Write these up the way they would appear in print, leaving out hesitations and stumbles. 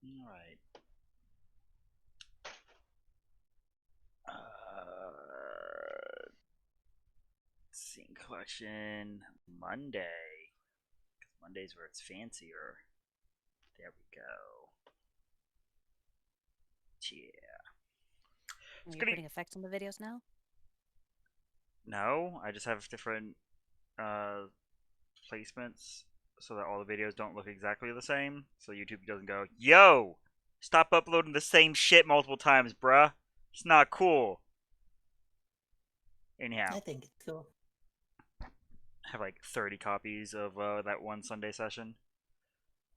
Alright. Scene collection Monday. Because Monday's where it's fancier. There we go. Yeah. Are you putting effects on the videos now? No, I just have different uh, placements so that all the videos don't look exactly the same. So YouTube doesn't go, yo, stop uploading the same shit multiple times, bruh. It's not cool. Anyhow, I think it's cool. I have like 30 copies of that one Sunday session.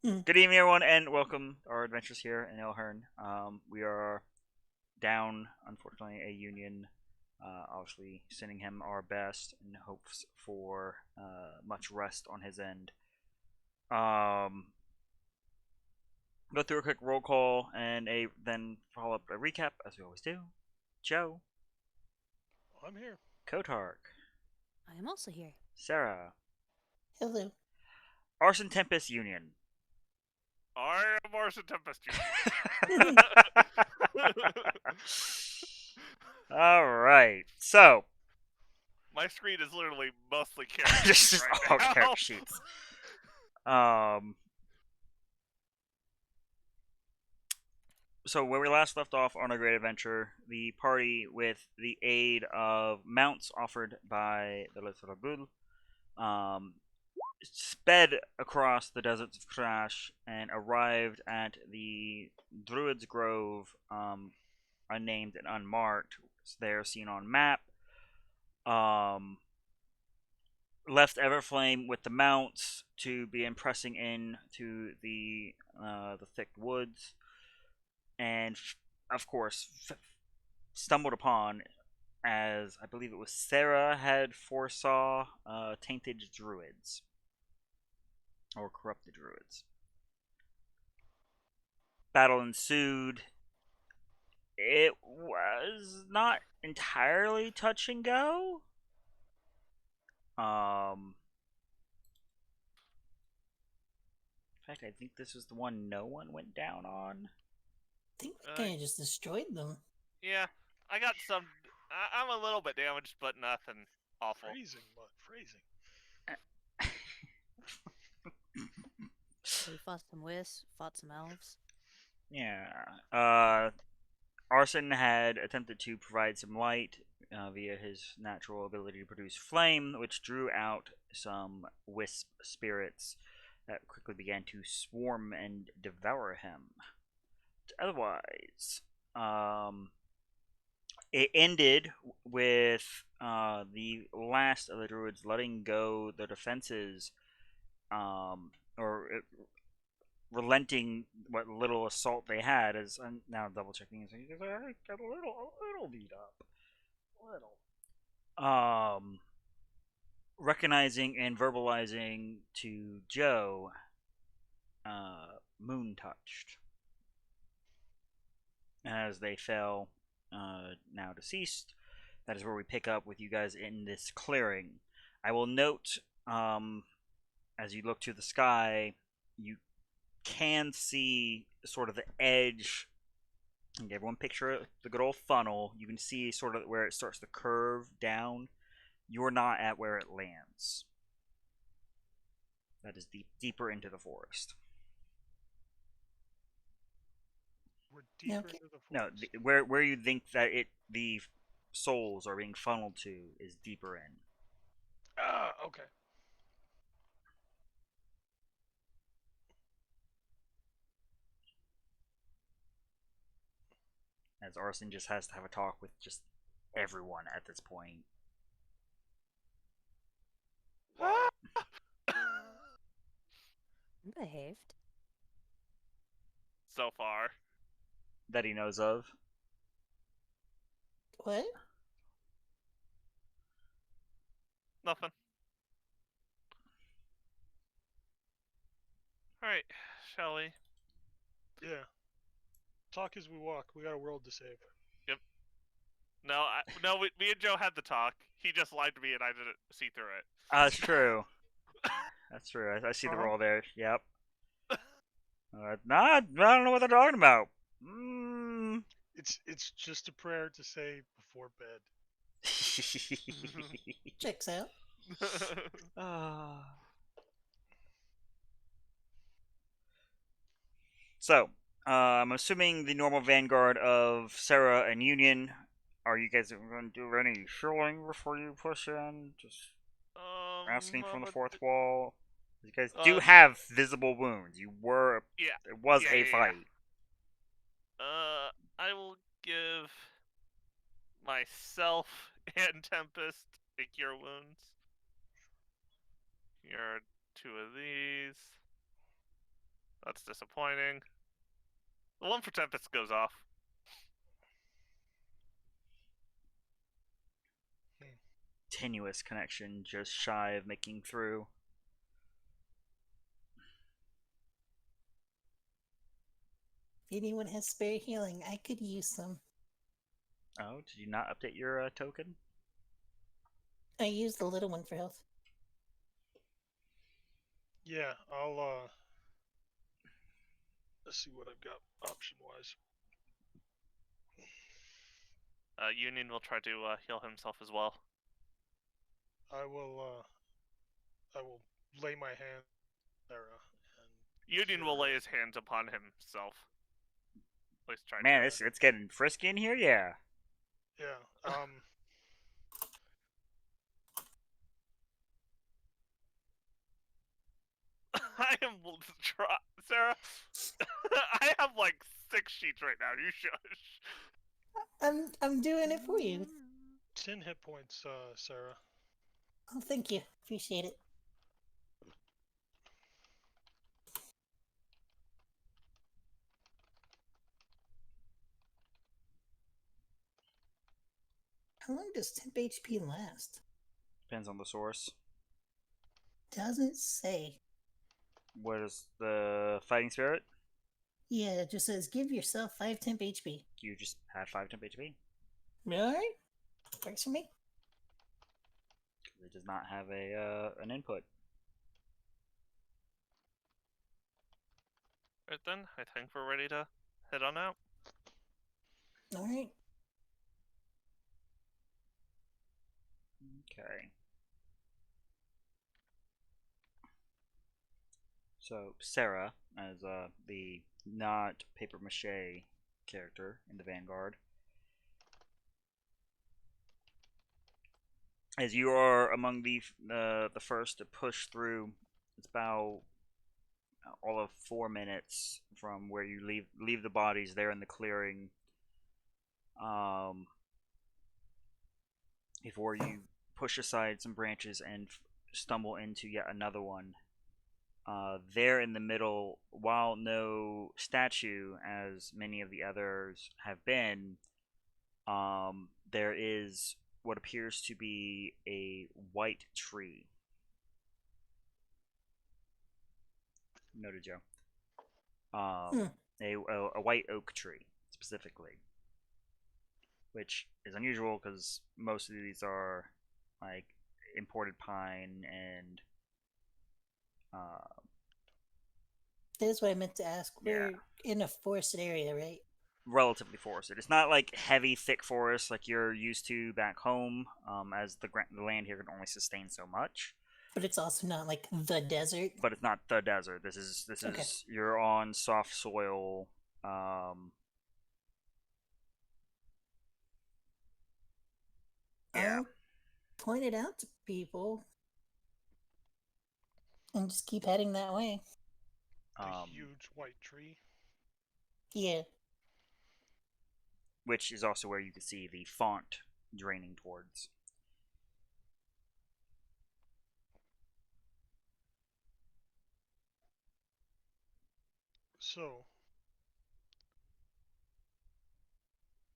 Hmm. Good evening, everyone, and welcome to our adventures here in Ilhern. We are down, unfortunately, a union. Obviously, sending him our best in hopes for much rest on his end. Go through a quick roll call and then follow up a recap as we always do. Joe, I'm here. Kotark, I am also here. Sarah, Hello. Arson Tempest Union. I am Arson Tempest. All right, so My screen is literally mostly character just sheets right all now. character sheets. So where we last left off on a great adventure, the party, with the aid of mounts offered by the RotG, sped across the deserts of Crash and arrived at the Druid's Grove, unnamed and unmarked. They're seen on map. Left Everflame with the mounts to be pressing in to the thick woods, and of course stumbled upon, as I believe it was Sarah had foresaw, tainted druids or corrupted druids. Battle ensued. It was not entirely touch and go. In fact, I think this was the one no one went down on. I think we kind of just destroyed them. Yeah, I got some. I'm a little bit damaged, but nothing awful. Phrasing, but phrasing. So we fought some wisps, fought some elves. Yeah. Arson had attempted to provide some light via his natural ability to produce flame, which drew out some wisp spirits that quickly began to swarm and devour him. Otherwise, it ended with the last of the druids letting go their defenses, or relenting what little assault they had. As I'm now double checking, I got a little beat up, recognizing and verbalizing to Joe, moon touched, as they fell, now deceased. That is where we pick up with you guys in this clearing. I will note, as you look to the sky, you can see sort of the edge. And everyone picture the good old funnel. You can see sort of where it starts to curve down. You're not at where it lands. That is deeper into the forest. We're deeper Okay. into the No, forest. where you think that the souls are being funneled to is deeper in. Ah, okay. As Arson just has to have a talk with just everyone at this point. Behaved. So far. That he knows of. What? Nothing. Alright, shall we? Yeah. Talk as we walk. We got a world to save. No, me and Joe had the talk. He just lied to me and I didn't see through it. That's true. That's true. I see the roll there. Yep. Nah, I don't know what they're talking about. Mm. It's just a prayer to say before bed. Checks out. Ah. So, I'm assuming the normal vanguard of Sarah and Union. Are you guys going to do any healing before you push in? Just asking from the fourth wall. You guys do have visible wounds. You were. Yeah. It was Yeah, a yeah, yeah. fight. I will give myself and Tempest a cure wounds. Here are 2 of these. That's disappointing. The one for Tempest goes off. Tenuous connection, just shy of making through. If anyone has spare healing, I could use some. Oh, did you not update your token? I used the little one for health. Yeah, let's see what I've got option wise. Union will try to heal himself as well. I will lay my hand on Sarah and Union cure will lay her. his hands upon himself. At least try Man, to. it's getting frisky in here. Yeah. Yeah. I am Sarah. I have like 6 sheets right now. You shush. I'm doing it for you. 10 hit points, Sarah. Oh, thank you. Appreciate it. How long does temp HP last? Depends on the source. Doesn't say. What is the fighting spirit? Yeah, it just says give yourself 5 temp HP. You just have 5 temp HP. Alright. Works for me. It does not have a an input. Right then, I think we're ready to head on out. Alright. Okay. So Sarah, as the not paper mache character in the Vanguard, as you are among the first to push through, it's about all of 4 minutes from where you leave the bodies there in the clearing. Before you push aside some branches and stumble into yet another one. There in the middle, while no statue, as many of the others have been, there is what appears to be a white tree. Noted, Joe. A white oak tree, specifically. Which is unusual because most of these are like imported pine and That's what I meant to ask. Yeah. We're in a forested area, right? relatively forested. It's not like heavy, thick forest like you're used to back home, as the land here can only sustain so much. But it's also not like the desert. But it's not the desert. This is Okay. you're on soft soil. Yeah. I'll point it out to people and just keep heading that way. The huge white tree. Yeah. Which is also where you can see the font draining towards. So,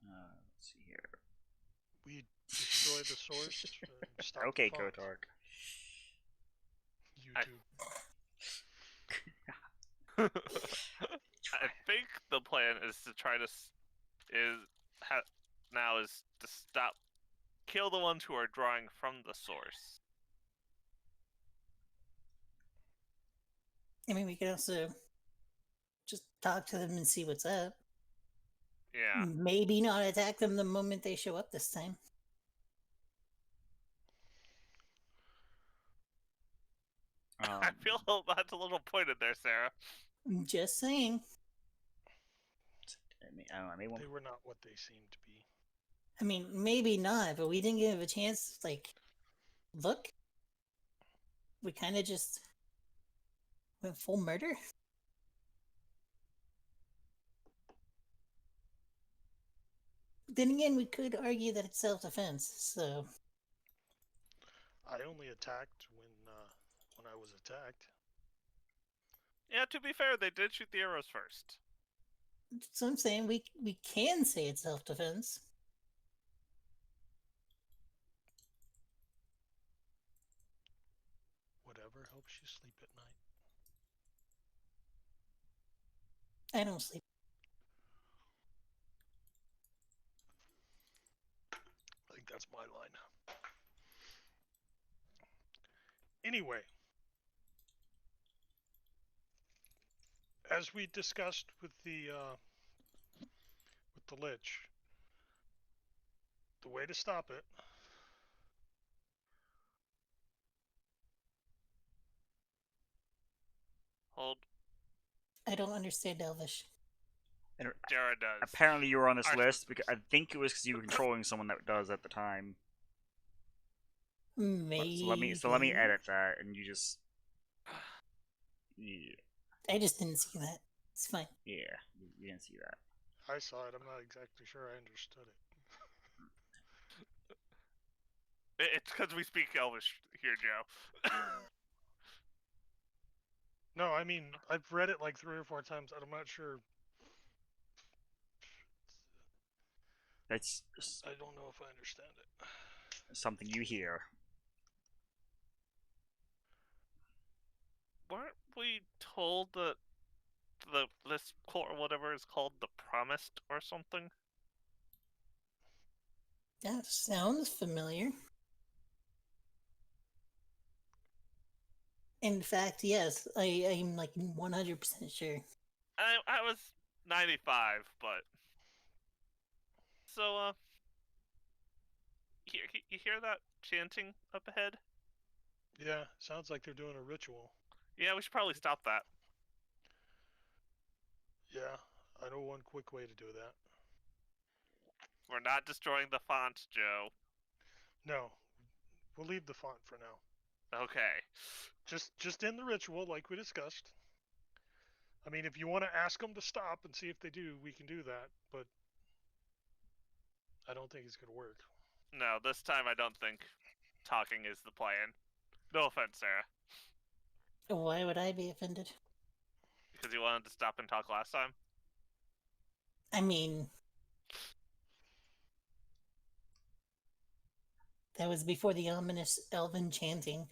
Let's see here. we destroy the source and stop Okay, the font. Kotark. YouTube. I think the plan is to try to now is to kill the ones who are drawing from the source. I mean, we could also just talk to them and see what's up. Yeah. Maybe not attack them the moment they show up this time. I feel that's a little pointed there, Sarah. Just saying. I don't know, maybe They were not what they seemed to be. I mean, maybe not, but we didn't give a chance to, like, look. We kind of just went full murder. Then again, we could argue that it's self-defense, so... I only attacked when I was attacked. Yeah, to be fair, they did shoot the arrows first. So I'm saying we can say it's self-defense. Whatever helps you sleep at night. I don't sleep. I think that's my line. Anyway, as we discussed with the lich, the way to stop it Hold. I don't understand Elvish. Jared does. apparently you were on this Our list systems. because I think it was because you were controlling someone that does at the time. Maybe. So let me edit that, and you just yeah, I just didn't see that. It's fine. you didn't see that. I saw it. I'm not exactly sure I understood it. It's because we speak Elvish here, Joe. No, I mean I've read it like 3 or 4 times, and I'm not sure. That's I don't know if I understand it. something you hear. Weren't we told that this court or whatever is called the Promised or something? That sounds familiar. In fact, yes, I'm like 100% sure. I was 95, but so you hear that chanting up ahead? Yeah, sounds like they're doing a ritual. Yeah, we should probably stop that. Yeah, I know one quick way to do that. We're not destroying the font, Joe. No, we'll leave the font for now. Okay. Just in the ritual, like we discussed. I mean, if you want to ask them to stop and see if they do, we can do that. But I don't think it's gonna work. No, this time I don't think talking is the plan. No offense, Sarah. Why would I be offended? Because you wanted to stop and talk last time? I mean, that was before the ominous elven chanting.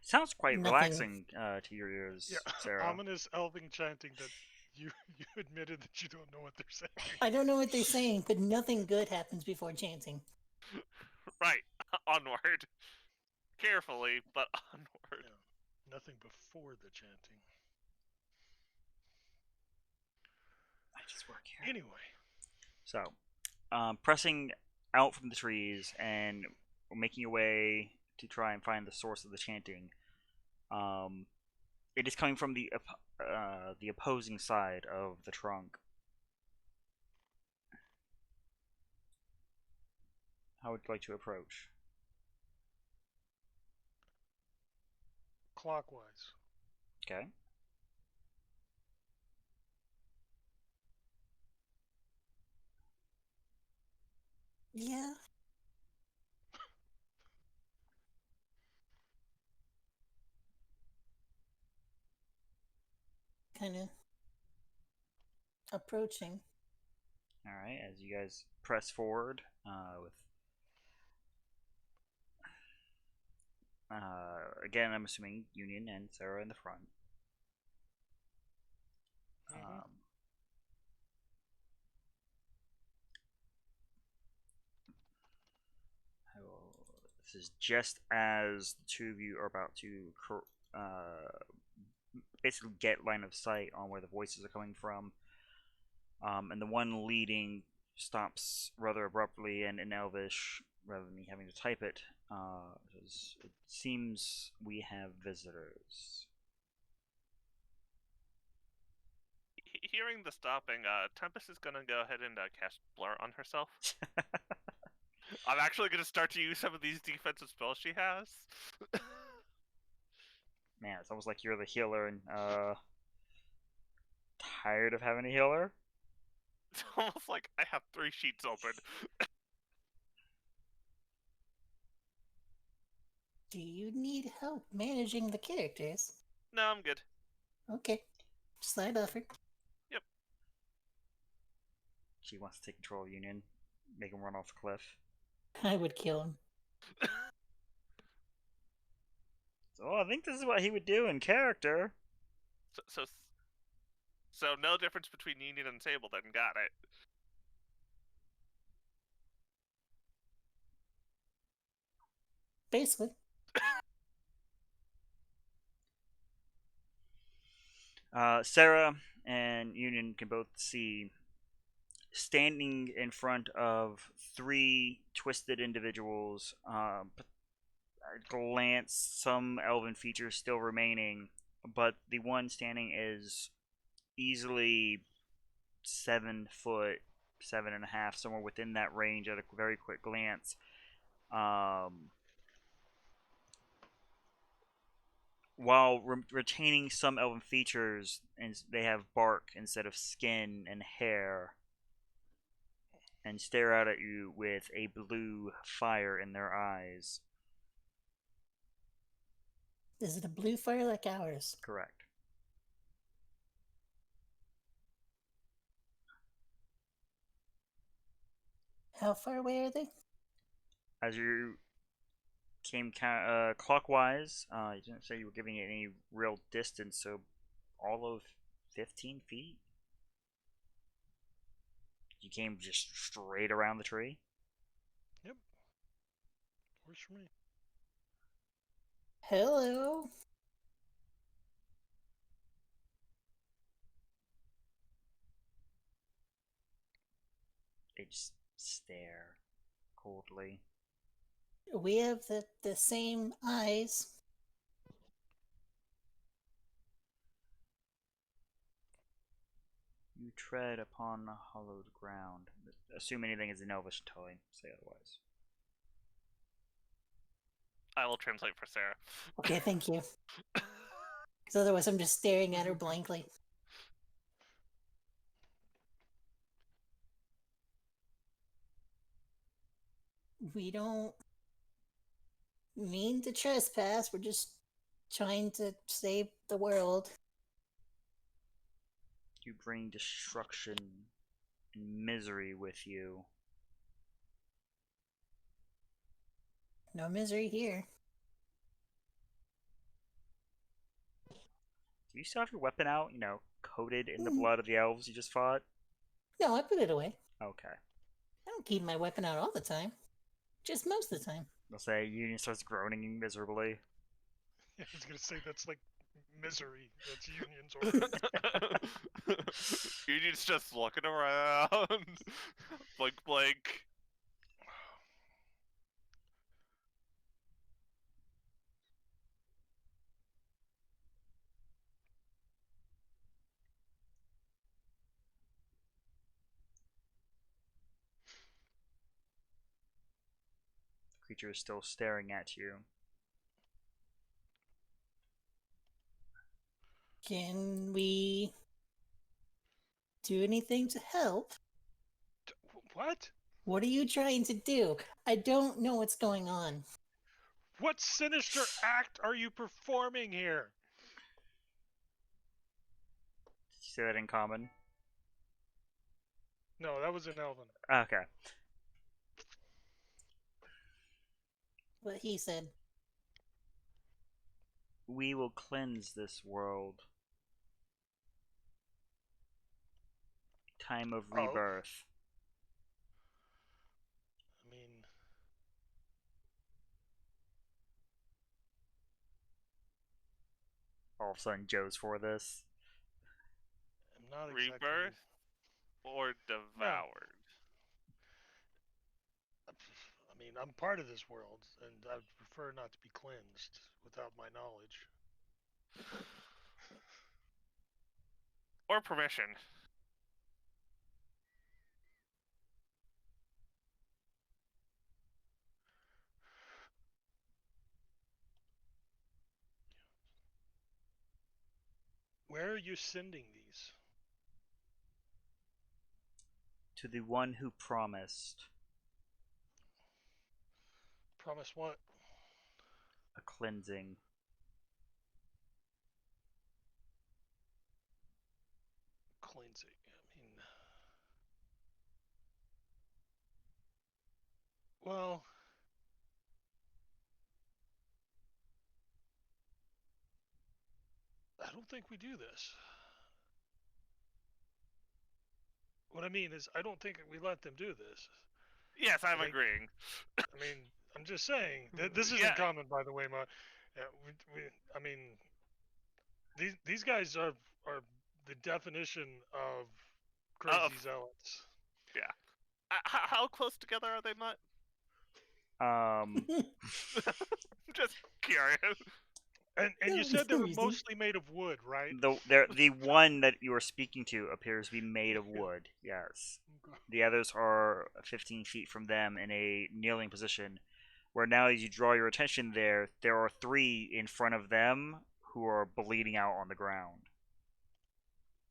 It sounds quite Nothing. relaxing to your ears, Yeah, Sarah. ominous elving chanting that you admitted that you don't know what they're saying. I don't know what they're saying, but nothing good happens before chanting. Right. Onward. Carefully, but onward. Yeah, nothing before the chanting. I just work here. Anyway, So, pressing out from the trees and making your way to try and find the source of the chanting. It is coming from the opposing side of the trunk. How would you like to approach? clockwise. Okay. Yeah. Kind of approaching. All right. As you guys press forward with again, I'm assuming Union and Sarah in the front. Mhm. This is just as the two of you are about to basically get line of sight on where the voices are coming from. And the one leading stops rather abruptly and in Elvish, rather than me having to type it. It seems we have visitors. Hearing the stopping, Tempest is gonna go ahead and cast Blur on herself. I'm actually gonna start to use some of these defensive spells she has. Man, it's almost like you're the healer and tired of having a healer. It's almost like I have 3 sheets open. Do you need help managing the characters? No, I'm good. Okay. Slide offer. Yep. She wants to take control of Union, make him run off the cliff. I would kill him. So I think this is what he would do in character. So no difference between Union and Sable then, got it. Basically. Sarah and Union can both see, standing in front of 3 twisted individuals, glance, some elven features still remaining, but the one standing is easily 7 foot, 7.5, somewhere within that range at a very quick glance. While retaining some elven features, and they have bark instead of skin and hair, and stare out at you with a blue fire in their eyes. Is it a blue fire like ours? Correct. How far away are they? As you came clockwise, you didn't say you were giving it any real distance, so all of 15 feet? You came just straight around the tree? Yep. Works for me. Hello? They just stare coldly. We have the same eyes. You tread upon hollowed ground. Assume anything is in Elvish until I say otherwise. I will translate for Sarah. Okay, thank you. Because otherwise I'm just staring at her blankly. We don't mean to trespass. We're just trying to save the world. You bring destruction and misery with you. No misery here. Do you still have your weapon out, coated in the Mm. blood of the elves you just fought? No, I put it away. Okay. I don't keep my weapon out all the time. Just most of the time. I'll say Union starts groaning miserably. Yeah, I was gonna say that's like misery. That's Union's order. Union's just looking around. Blink, blink. The creature is still staring at you. Can we do anything to help? What? What are you trying to do? I don't know what's going on. What sinister act are you performing here? Did you say that in common? No, that was in Elven. Okay. What he said. We will cleanse this world. Time of Oh. rebirth. I mean, All of a sudden, Joe's for this. I'm not exactly. Rebirth or devoured? I mean, I'm part of this world, and I'd prefer not to be cleansed without my knowledge. Or permission? Where are you sending these? To the one who promised Promise what? a cleansing. Cleansing. I mean, well, I don't think we do this. What I mean is, I don't think we let them do this. Yes, I'm Like- agreeing. I mean, I'm just saying this isn't Yeah. common, by the way, Ma. Yeah, I mean, these guys are the definition of crazy zealots. How close together are they, Mutt? Um, I'm just curious. And you No, said they no were reason. mostly made of wood, right? the one that you are speaking to appears to be made of wood. Yes. The others are 15 feet from them in a kneeling position. Where now, as you draw your attention there are 3 in front of them who are bleeding out on the ground.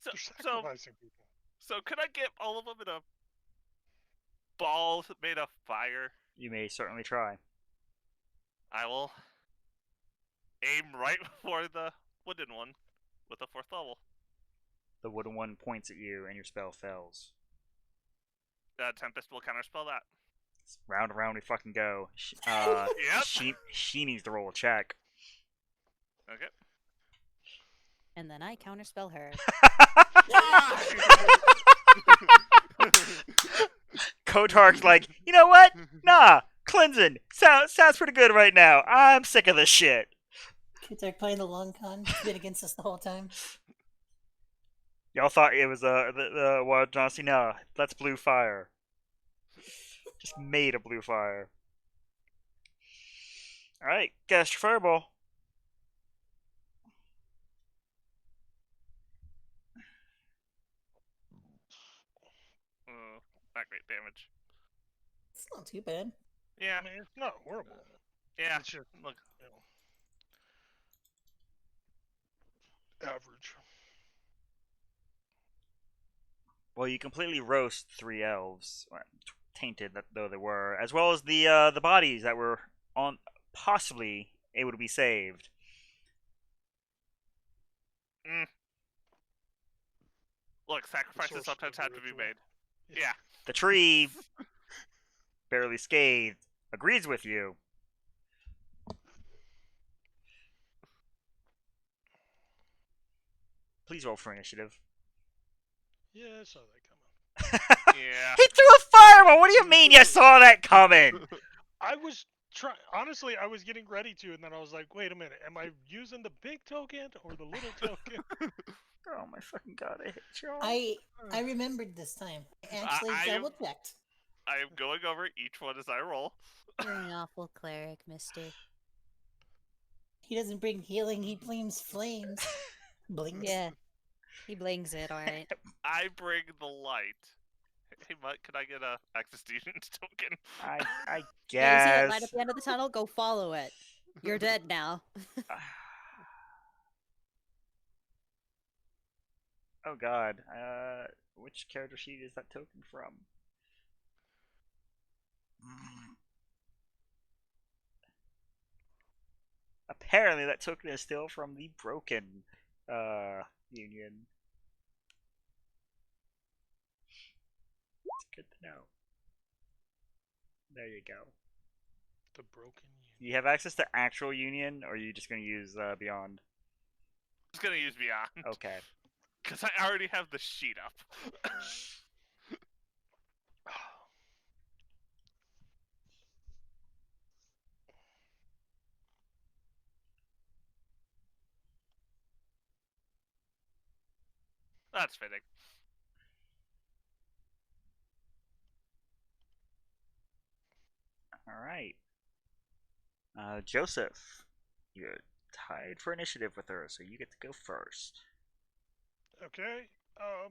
So, They're so, sacrificing people. so could I get all of them in a ball made of fire? You may certainly try. I will aim right for the wooden one with a 4th level. The wooden one points at you, and your spell fails. Tempest will counterspell that. Round and round we fucking go. Yep. She needs to roll a check. Okay. And then I counterspell her. Kotark's like, you know what? Nah, cleansing. Sounds pretty good right now. I'm sick of this shit. They're playing the long con. He's been against us the whole time. Y'all thought it was the Wild Johnsy? No, that's blue fire. Just made of blue fire. Alright, cast your fireball. Not great damage. It's not too bad. Yeah. I mean, it's not horrible. Yeah. It's just, Look. Average. Well, you completely roast 3 elves, tainted though they were, as well as the bodies that were on possibly able to be saved. Look, sacrifices source sometimes of the have to be ritual. made. Yeah. The tree, barely scathed, agrees with you. Please roll for initiative. Yeah, I saw that coming. Yeah. He threw a fireball! What do you mean you saw that coming? I was trying. Honestly, I was getting ready to, and then I was like, "Wait a minute, am I using the big token or the little token?" Oh my fucking god, I hit y'all. I remembered this time. I actually I am- double checked. I am going over each one as I roll. You're an awful cleric, mister. He doesn't bring healing, he blames flames. Blinks. Yeah. He blings it, alright. I bring the light. Hey, Mutt, can I get a access demons token? I Yeah, you see that guess. light at the end of the tunnel? Go follow it. You're dead now. Oh god. Which character sheet is that token from? Apparently that token is still from the Broken Union. It's good to know. There you go. The broken union. You have access to actual Union, or are you just going to use Beyond? I'm just gonna use Beyond. Okay. Because I already have the sheet up. That's fitting. All right. Joseph, you're tied for initiative with her, so you get to go first. Okay. All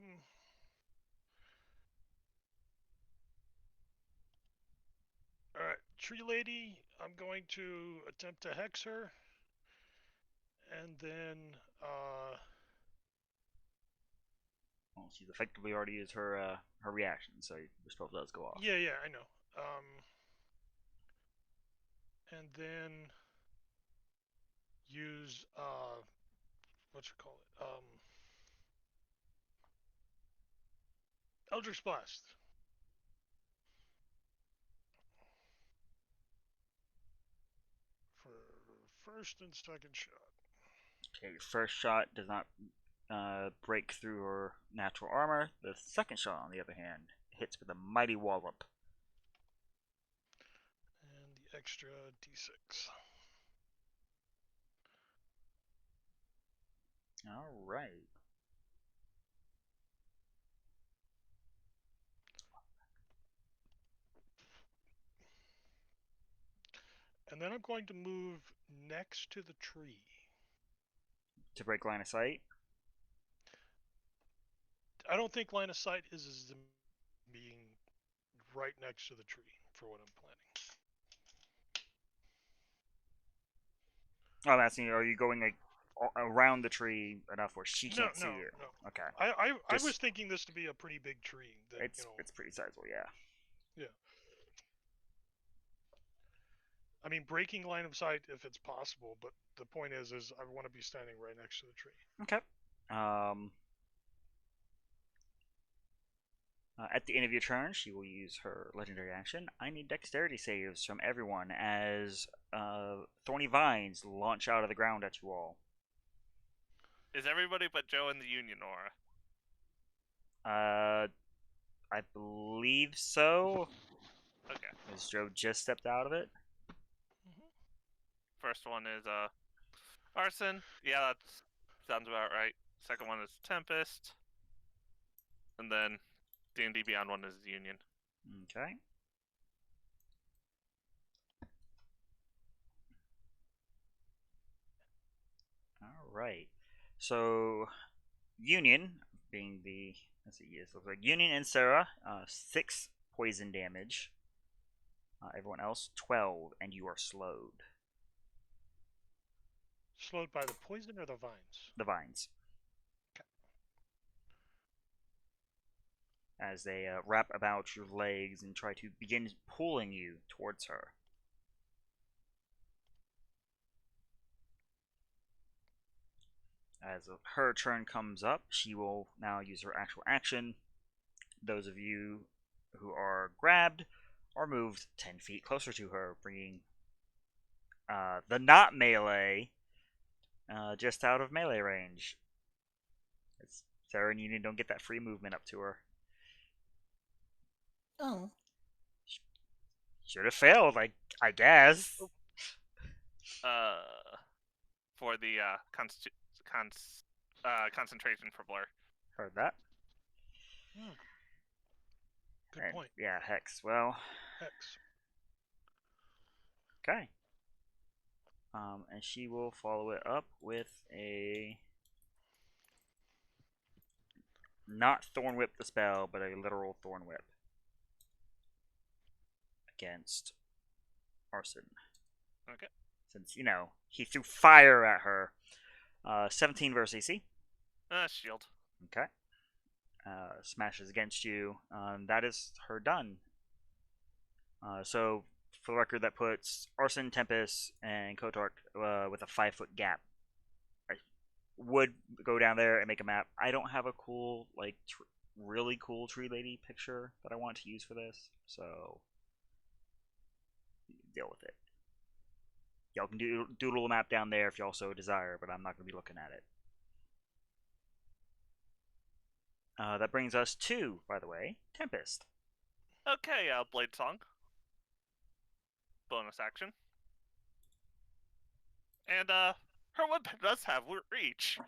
right, tree lady. I'm going to attempt to hex her, and then Well, she's effectively already used her reaction, so your spell does go off. yeah, I know. And then use what you call it? Eldritch Blast. For first and second shot. Okay, your first shot does not break through her natural armor. The second shot, on the other hand, hits with a mighty wallop. And the extra d6. All right. And then I'm going to move next to the tree. To break line of sight. I don't think line of sight is as being right next to the tree for what I'm planning. Oh, I'm asking, are you going like around the tree enough where she can't see you? No. Okay. I Just- was thinking this to be a pretty big tree. That, It's pretty sizable, yeah. Yeah. I mean, breaking line of sight if it's possible, but the point is I want to be standing right next to the tree. Okay. At the end of your turn, she will use her legendary action. I need dexterity saves from everyone as thorny vines launch out of the ground at you all. Is everybody but Joe in the Union aura? I believe so. Okay. As Joe just stepped out of it. First one is Arson. Yeah, that sounds about right. Second one is Tempest. And then D&D Beyond one is Union. Okay. All right. So, Union being the let's see, yes, looks like Union and Sarah, 6 poison damage. Everyone else 12, and you are slowed. Slowed by the poison or the vines? The vines. Okay. As they wrap about your legs and try to begin pulling you towards her. As her turn comes up, she will now use her actual action. Those of you who are grabbed are moved 10 feet closer to her, bringing the not melee just out of melee range. Sarah and Union don't get that free movement up to her. Oh. Should have failed, I guess. For the concentration for Blur. Heard that. Good And, point. yeah, Hex. Well, Hex. okay. And she will follow it up with a not Thorn Whip the spell, but a literal Thorn Whip against Arson. Okay. Since, he threw fire at her. 17 versus AC. Shield. Okay. Smashes against you. That is her done. So, for the record, that puts Arson, Tempest, and Kotark with a 5-foot gap. I would go down there and make a map. I don't have a cool, really cool tree lady picture that I want to use for this, so deal with it. Y'all can doodle a map down there if y'all so desire, but I'm not going to be looking at it. That brings us to, by the way, Tempest. Okay, Blade Song. Bonus action. And her weapon does have reach.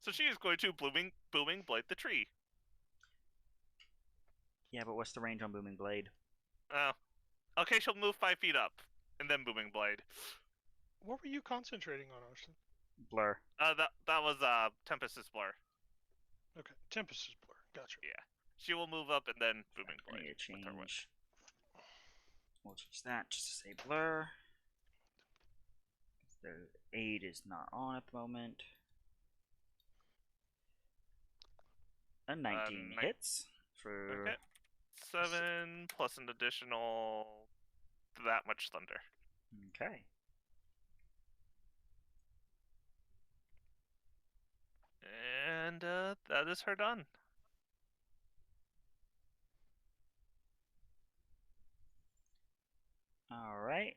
So she is going to booming blade the tree. Yeah, but what's the range on Booming Blade? Oh, okay. She'll move 5 feet up, and then booming blade. What were you concentrating on, Austin? Blur. That was Tempest's blur. Okay, Tempest is blur. Gotcha. Yeah. She will move up and then booming I blade need to with her whip. change. We'll change that just to say blur. The aid is not on at the moment. A 19 hits for Okay. 7 plus an additional that much thunder. Okay. And that is her done. All right.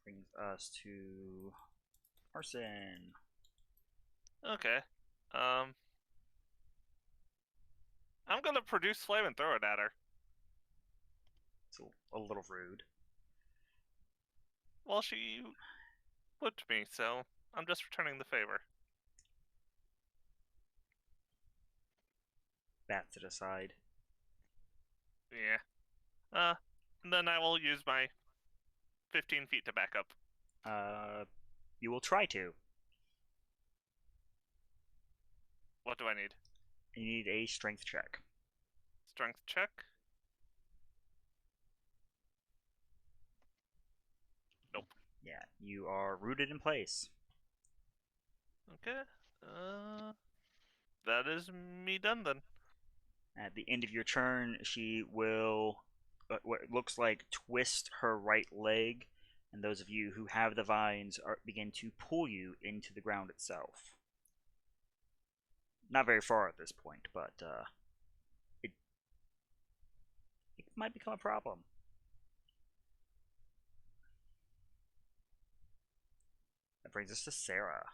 Brings us to Arson. Okay. I'm gonna produce flame and throw it at her. It's a little rude. Well, she whipped me, so I'm just returning the favor. Bats it aside. Yeah. And then I will use my 15 feet to back up. You will try to. What do I need? You need a strength check. Strength check. Nope. Yeah, you are rooted in place. Okay. That is me done then. At the end of your turn, she will, what looks like, twist her right leg, and those of you who have the vines begin to pull you into the ground itself. Not very far at this point, but it might become a problem. That brings us to Sarah.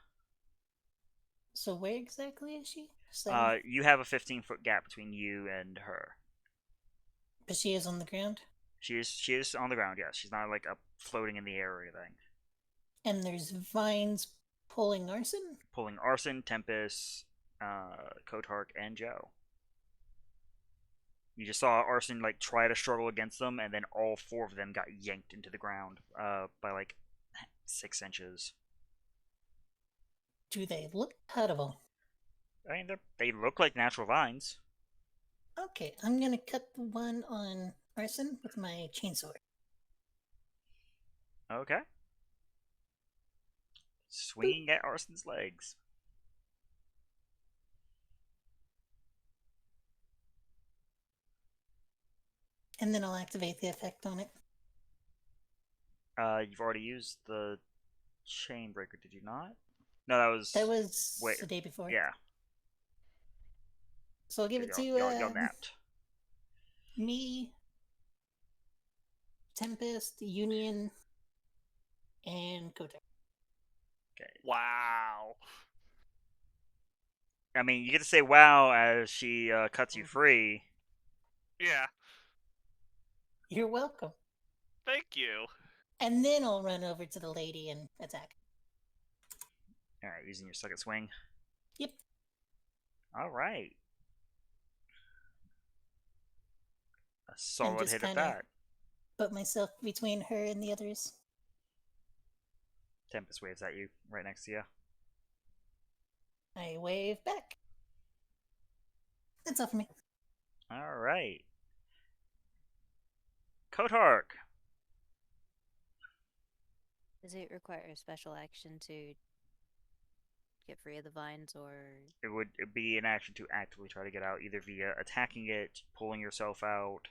So where exactly is she? So, You have a 15-foot gap between you and her. but she is on the ground, She is on the ground. Yes, she's not like up floating in the air or anything. and there's vines pulling Arson. Pulling Arson, Tempest, Kotark, and Joe. You just saw Arson like try to struggle against them, and then all 4 of them got yanked into the ground by like 6 inches. Do they look cuttable? I mean, they look like natural vines. Okay, I'm gonna cut the one on Arson with my chainsaw. Okay. Swinging at Arson's legs. And then I'll activate the effect on it. You've already used the chain breaker, did you not? No, that was. That was Wait. the day before. Yeah. So I'll give it to y'all napped. me, Tempest, Union, and Kotek. Okay. Wow. I mean, you get to say "wow" as she cuts you free. Yeah. You're welcome. Thank you. And then I'll run over to the lady and attack. All right, using your second swing. Yep. All right. A solid just hit at kinda- that. Put myself between her and the others. Tempest waves at you, right next to you. I wave back. That's all for me. All right. Kotark. Does it require a special action to get free of the vines, or It would be an action to actively try to get out, either via attacking it, pulling yourself out.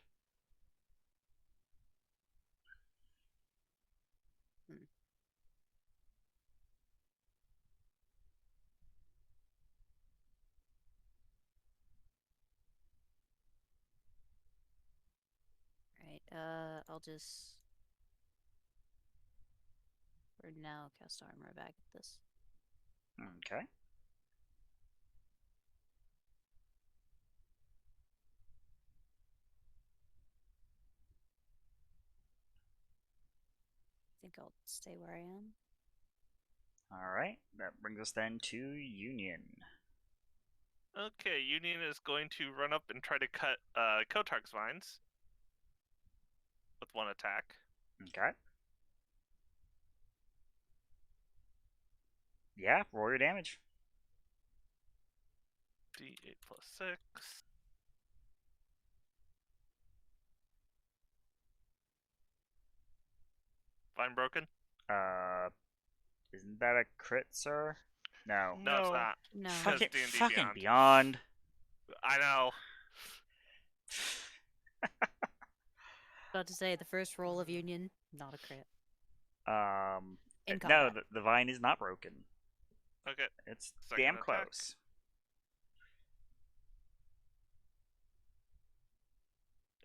right? I'll just for now cast armor back at this. Okay. I think I'll stay where I am. Alright, that brings us then to Union. Okay, Union is going to run up and try to cut Kotark's vines with one attack. Okay. Yeah, roll your damage. D8 plus 6. Vine broken? Isn't that a crit, sir? No. No, it's No. not. No. Because Fucking, D&D fucking Beyond. beyond. I know. About to say the first roll of Union, not a crit. In No, combat. the vine is not broken. Okay. It's Second damn attack. close.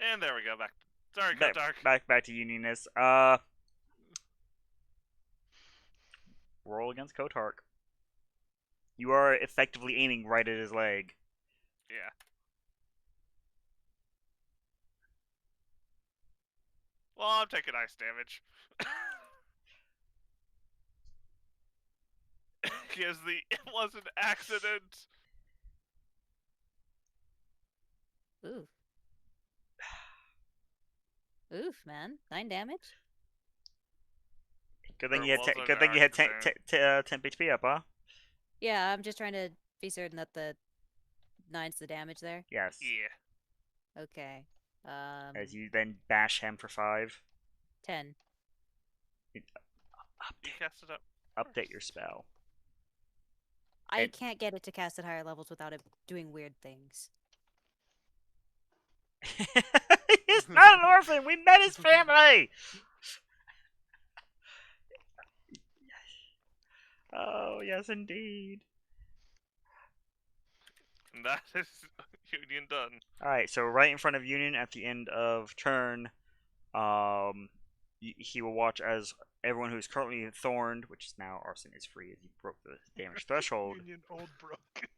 And there we go. Back. Sorry, Back, Kotark. back to Unionist. Roll against Kotark. You are effectively aiming right at his leg. Yeah. Well, I'm taking ice damage. Because it was an accident. Oof. Oof, man. 9 damage? Good thing Or you had was an good thing you had accident. 10 HP up, huh? Yeah, I'm just trying to be certain that the 9's the damage there. Yes. Yeah. Okay. As you then bash him for 5. 10. You cast it up. Update your spell. I And- can't get it to cast at higher levels without it doing weird things. He's not an orphan. We met his family. Oh yes, indeed. And that is Union done. All right, so right in front of Union at the end of turn, he will watch as everyone who is currently thorned, which is now Arson, is free as he broke the damage threshold. Union old broke.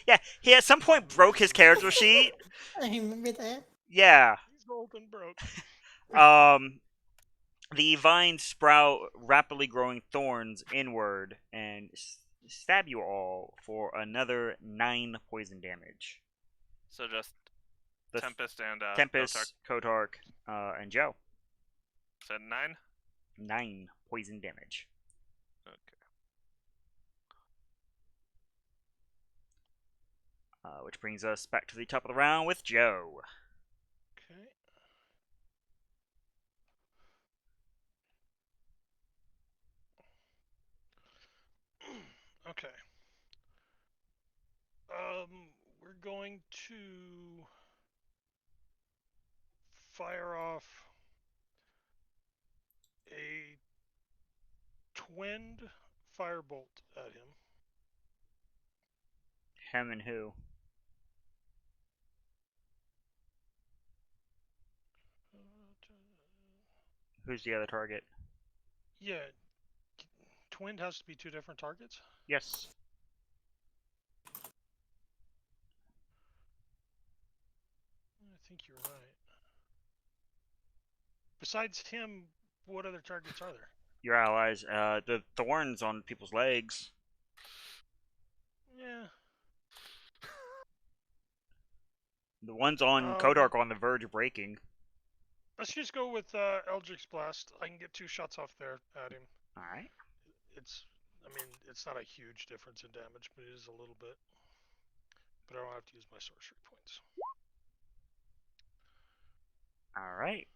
Yeah, he at some point broke his character sheet. I remember that. Yeah. He's old and broke. The vines sprout rapidly growing thorns inward and stab you all for another 9 poison damage. So just The Tempest and Tempest, Kotark, and Joe. Said 9. 9 poison damage. Okay. Which brings us back to the top of the round with Joe. Okay. Okay. We're going to fire off a twinned firebolt at him. Him and who? Who's the other target? Yeah, twinned has to be 2 different targets. Yes. I think you're right. Besides him, what other targets are there? Your allies. The thorns on people's legs. Yeah. The ones on Kodark are on the verge of breaking. Let's just go with Eldritch Blast. I can get 2 shots off there at him. Alright. I mean, it's not a huge difference in damage, but it is a little bit. But I don't have to use my sorcery points. Alright.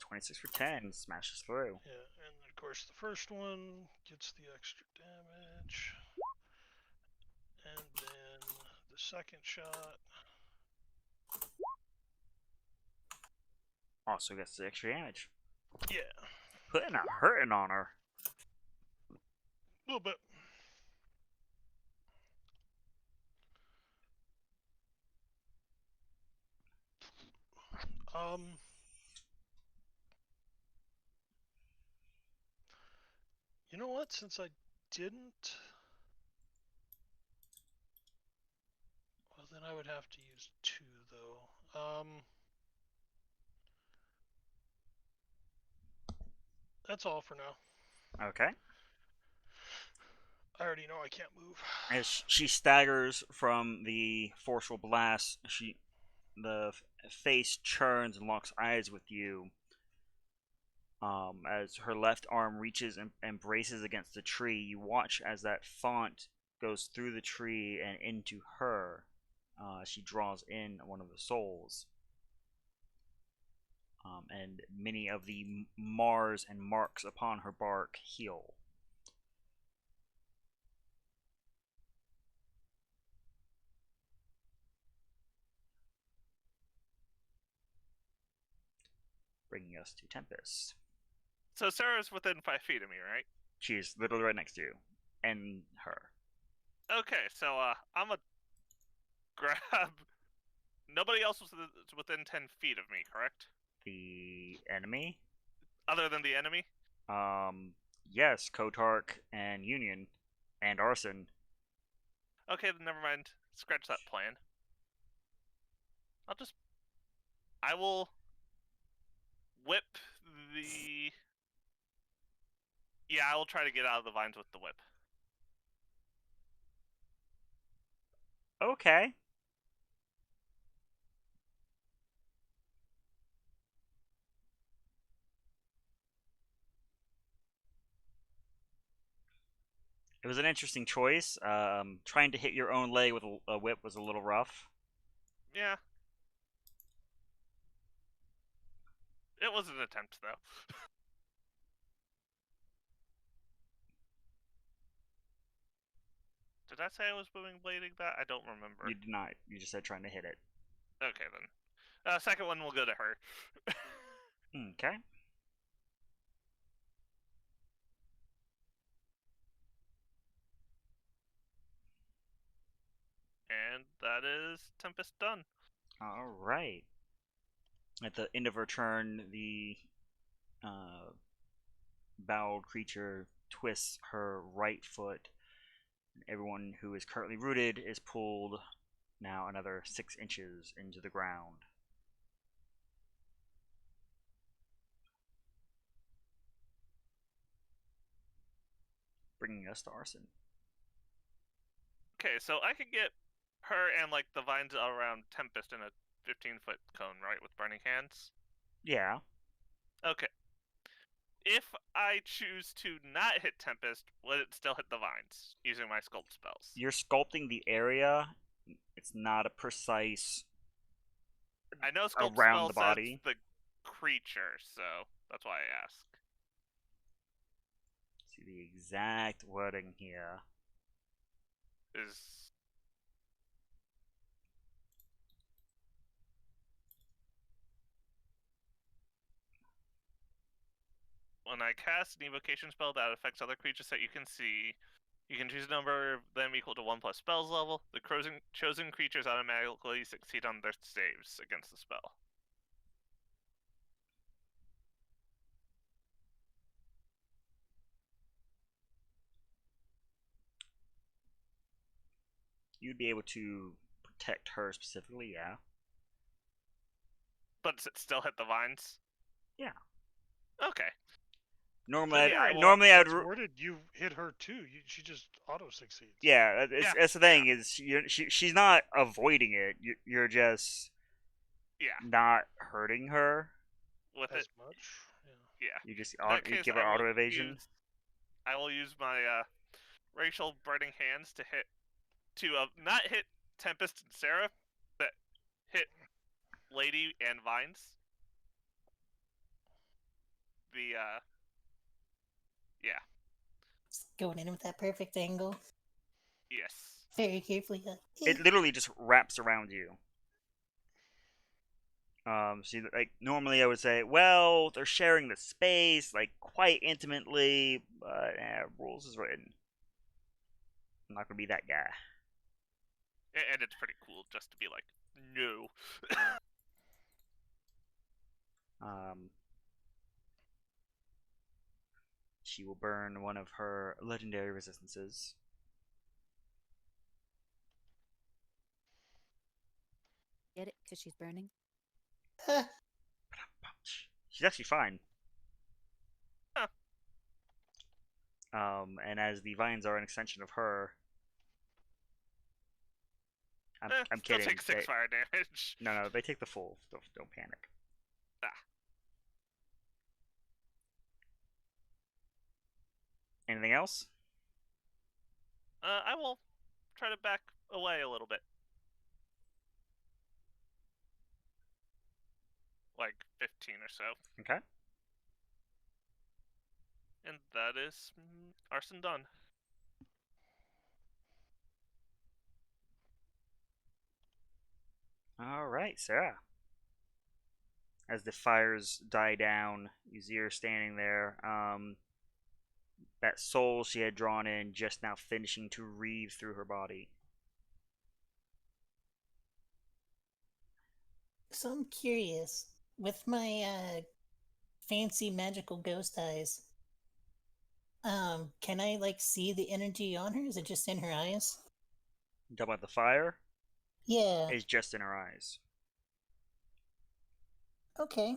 26 for 10. Smashes through. Yeah, and of course the first one gets the extra damage. And then the second shot. Also gets the extra damage. Yeah, Putting a hurting on her. a little bit. You know what? Since I didn't, well then I would have to use 2 though. That's all for now. Okay. I already know I can't move. As she staggers from the forceful blast, the face churns and locks eyes with you. As her left arm reaches and braces against the tree, you watch as that font goes through the tree and into her. She draws in one of the souls. And many of the mars and marks upon her bark heal. Bringing us to Tempest. So Sarah's within 5 feet of me, right? She is literally right next to you. And her. Okay, so I'm gonna grab. Nobody else was within 10 feet of me, correct? The enemy? Other than the enemy? Yes, Kotark and Union and Arson. Okay, then never mind. Scratch that plan. I will whip the. Yeah, I will try to get out of the vines with the whip. Okay. It was an interesting choice. Trying to hit your own leg with a whip was a little rough. Yeah. It was an attempt, though. Did I say I was booming blading that? I don't remember. You did not. You just said trying to hit it. Okay, then. Second one will go to her. Okay. And that is Tempest done. All right. At the end of her turn, the bowed creature twists her right foot. Everyone who is currently rooted is pulled now another 6 inches into the ground. Bringing us to Arson. Okay, so I could get her and like the vines around Tempest in a 15-foot cone, right, with burning hands? Yeah. Okay. If I choose to not hit Tempest, would it still hit the vines using my sculpt spells? You're sculpting the area. It's not a precise I know sculpt around spell the says body. the creature, so that's why I ask. See the exact wording here. Is when I cast an evocation spell that affects other creatures that you can see, you can choose a number of them equal to 1 plus spells level. The chosen creatures automatically succeed on their saves against the spell. You'd be able to protect her specifically, yeah. But does it still hit the vines? Yeah. Okay. Normally, Yeah, normally I'd. Worded, you hit her too. She just auto succeeds. Yeah, that's the thing is she's not avoiding it. You're just not hurting her. With as it much. Yeah. You just In that you case, give her auto evasion. I will use my racial burning hands to not hit Tempest and Sarah, but hit Lady and Vines. Just going in with that perfect angle. Yes. Very carefully. It literally just wraps around you. See, like normally I would say, well, they're sharing the space like quite intimately, but rules is written. I'm not gonna be that guy. And it's pretty cool just to be like, no. She will burn one of her legendary resistances. Get it? Because she's burning? She's actually fine. Huh. And as the vines are an extension of her, I'm Still kidding. take 6 fire damage. No, they take the full. Don't panic. Ah. Anything else? I will try to back away a little bit. Like 15 or so. Okay. And that is arson done. All right, Sarah. As the fires die down, you see her standing there. That soul she had drawn in just now finishing to reave through her body. So I'm curious, with my fancy magical ghost eyes, can I like see the energy on her? Is it just in her eyes? You talk about the fire? Yeah. It's just in her eyes. Okay.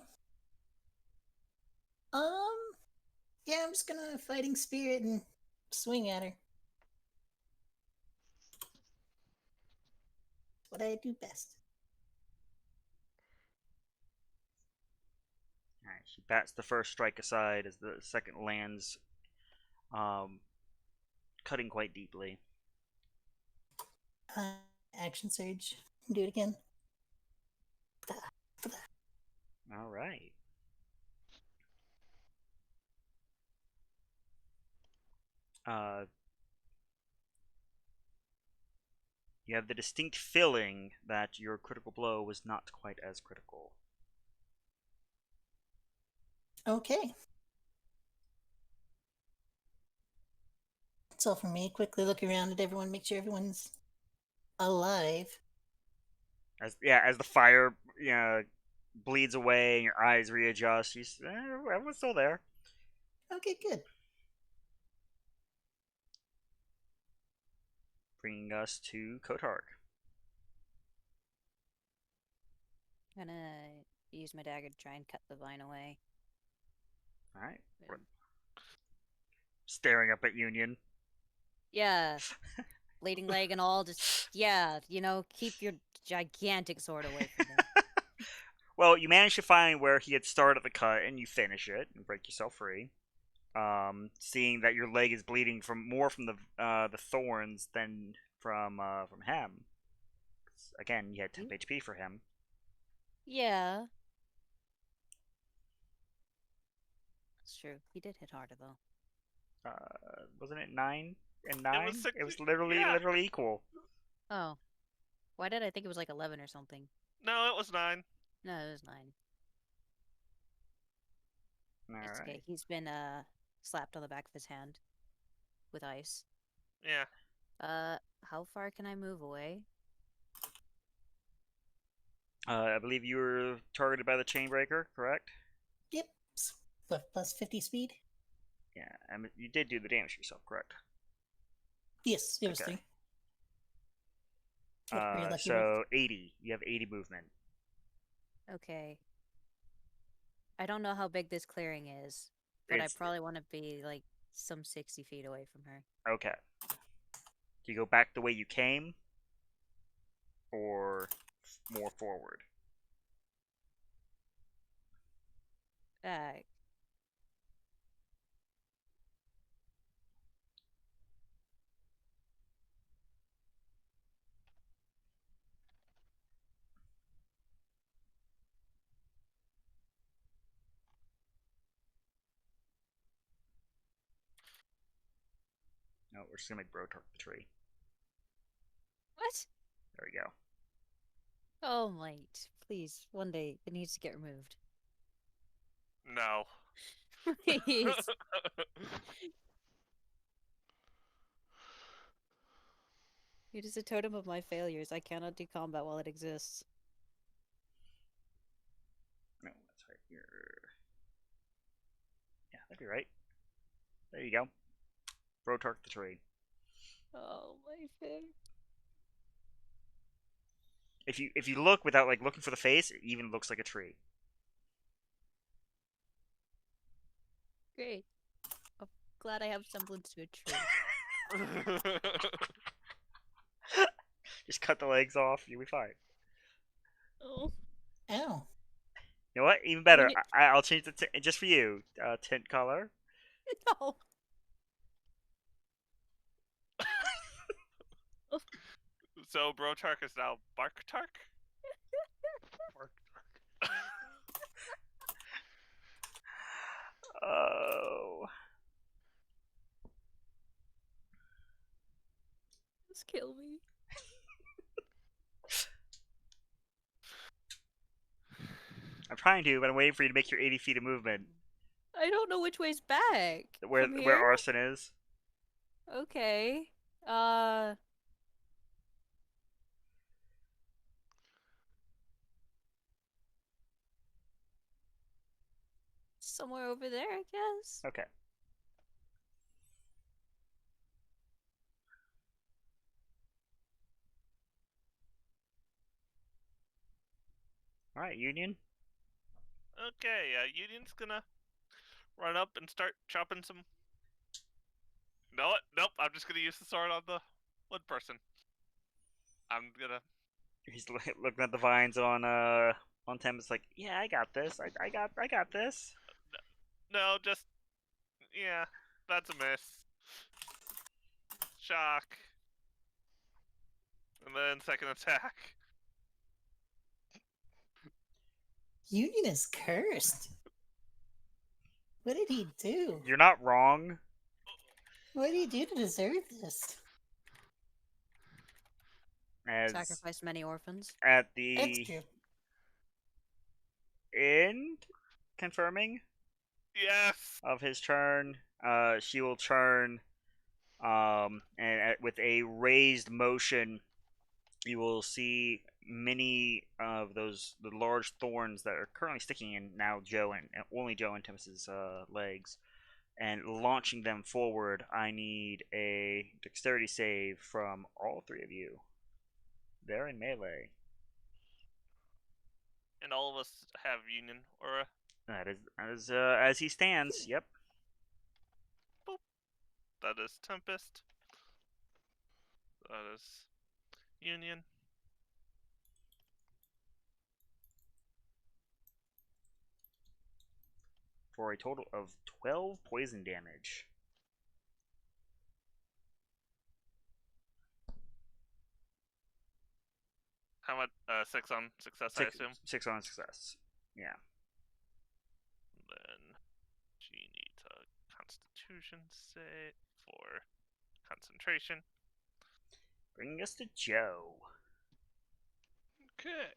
Yeah, I'm just gonna fighting spirit and swing at her. What I do best. Alright, she bats the first strike aside as the second lands, cutting quite deeply. Action surge. Do it again. All right. You have the distinct feeling that your critical blow was not quite as critical. Okay. That's all for me. Quickly look around at everyone, make sure everyone's alive. As the fire bleeds away and your eyes readjust, everyone's still there. Okay, good. Bringing us to Kotark. I'm gonna use my dagger to try and cut the vine away. All right. Staring up at Union. Yeah. Leading leg and all, just, yeah, keep your gigantic sword away from me. Well, you managed to find where he had started the cut, and you finish it and break yourself free. Seeing that your leg is bleeding more from the thorns than from him. Again, you had 10 HP for him. Yeah. That's true. He did hit harder, though. Wasn't it 9 and 9? It was literally equal. Oh. Why did I think it was like 11 or something? No, it was 9. No, it was 9. It's okay. He's been slapped on the back of his hand with ice. Yeah. How far can I move away? I believe you were targeted by the chainbreaker, correct? Yep. Plus 50 speed? Yeah, I mean, you did do the damage yourself, correct? Yes, it was Okay. 3. So 80. You have 80 movement. Okay. I don't know how big this clearing is, but I probably want to be like some 60 feet away from her. Okay. Do you go back the way you came? Or more forward? No, we're just gonna make Bro target the tree. What? There we go. Oh, mate. Please, one day it needs to get removed. No. Please. It is a totem of my failures. I cannot do combat while it exists. No, that's right here. Yeah, that'd be right. There you go. Bro target the tree. Oh, my face. If you look without like looking for the face, it even looks like a tree. Great. glad I have semblance to a tree. Just cut the legs off. You'll be fine. Oh. Ow. You know what? Even I better. mean, I'll change the just for you. Tint color. no. So Brotark is now Barktark? Mark. Oh. Just kill me. I'm trying to, but I'm waiting for you to make your 80 feet of movement. I don't know which way's back. Where From where here? Arson is. Okay. Somewhere over there, I guess. Okay. All right, Union. Okay, Union's gonna run up and start chopping some. No, nope. I'm just gonna use the sword on the wood person. I'm gonna. He's looking at the vines on Tempest like, yeah, I got this. I got this. No, just yeah. That's a miss. Shock. And then second attack. Union is cursed. What did he do? You're not wrong. What did he do to deserve this? As Sacrifice many orphans. at That's the true. end, confirming Yes. of his turn, she will turn, and with a raised motion, you will see many of the large thorns that are currently sticking in now Joe and only Joe and Tempest's legs, and launching them forward. I need a dexterity save from all three of you. They're in melee. And all of us have Union Aura. That is as he stands. Yep. That is Tempest. That is Union. For a total of 12 poison damage. How much? 6 on success, I assume. 6 on success. Yeah. Then she needs a Constitution save for concentration. Bringing us to Joe. Okay.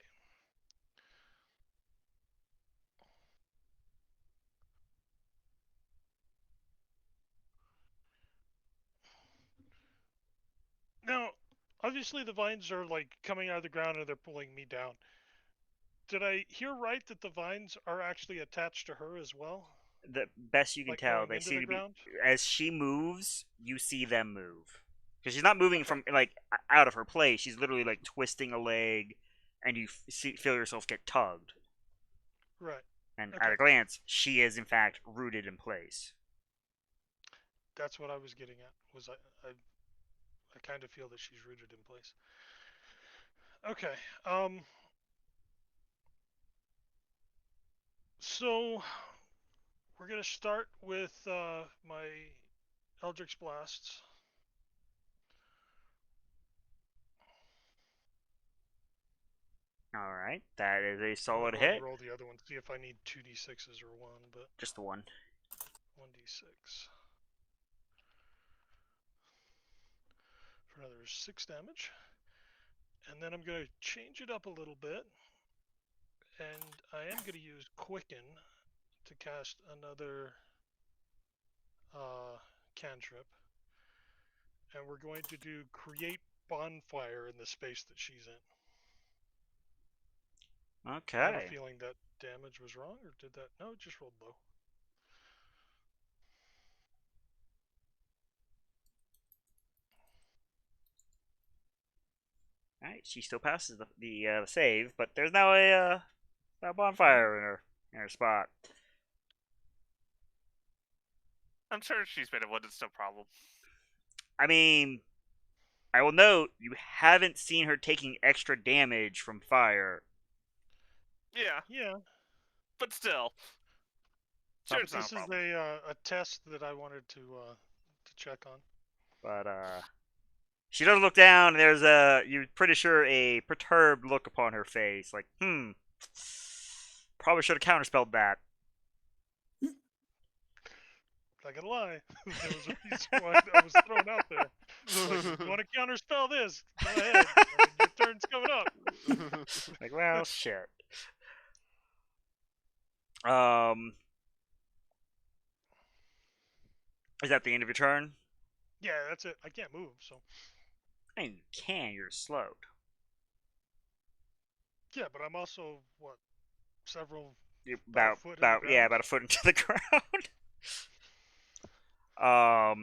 Now, obviously the vines are like coming out of the ground and they're pulling me down. Did I hear right that the vines are actually attached to her as well? The best you can Like tell, going they into seem the to be. ground? As she moves, you see them move. Because she's not moving Okay. from like out of her place. She's literally like twisting a leg, and you feel yourself get tugged. Right. And Okay. at a glance, she is in fact rooted in place. That's what I was getting at. Was I kind of feel that she's rooted in place. Okay. So we're gonna start with my Eldritch Blasts. All right, that is a I'm solid gonna go ahead hit. and roll the other one. See if I need 2d6s or one, but Just the one. 1d6 for another 6 damage. And then I'm gonna change it up a little bit, and I am gonna use Quicken to cast another cantrip. And we're going to do Create Bonfire in the space that she's in. Okay. I have a feeling that damage was wrong, or did that? No, it just rolled low. All right, she still passes the save, but there's now a bonfire in her spot. I'm sure she's made of wood. It's no problem. I mean, I will note you haven't seen her taking extra damage from fire. Yeah, Yeah. but still, sure, it's not a This is problem. a test that I wanted to check on. But she does look down, and there's you're pretty sure a perturbed look upon her face, like, probably should have counterspelled that. Not gonna lie, there was a reason why that was thrown out there. Like, if you want to counterspell this, go ahead. I mean, your turn's coming up. Like, well, shit. Um, is that the end of your turn? Yeah, that's it. I can't move, so. I mean, you can. You're slowed. Yeah, but I'm also what, several You're about a foot in the ground. about a foot into the ground. I'll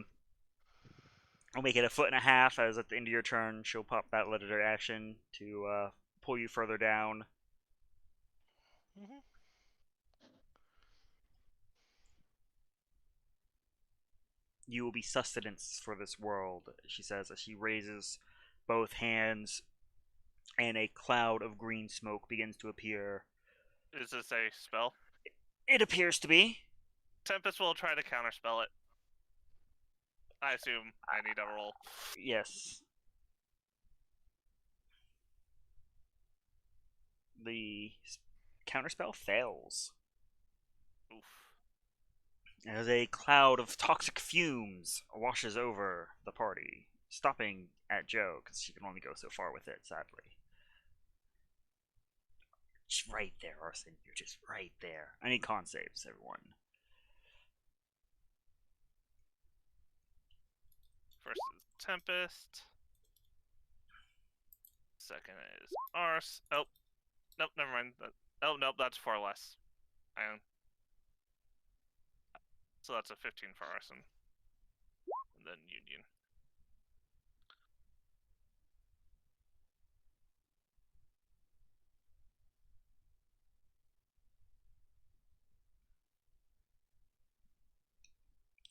make it a foot and a half. As at the end of your turn, she'll pop that legendary action to pull you further down. Mm-hmm. You will be sustenance for this world, she says as she raises both hands, and a cloud of green smoke begins to appear. Is this a spell? It appears to be. Tempest will try to counterspell it. I assume I need a roll. Yes. The counterspell fails. Oof. As a cloud of toxic fumes washes over the party, stopping at Joe because she can only go so far with it, sadly. Just right there, Arson. You're just right there. I need con saves, everyone. First is Tempest. Second is Ars. Oh, nope, never mind. Oh, nope, that's 4 less. And so that's a 15 for Arson. And then Union.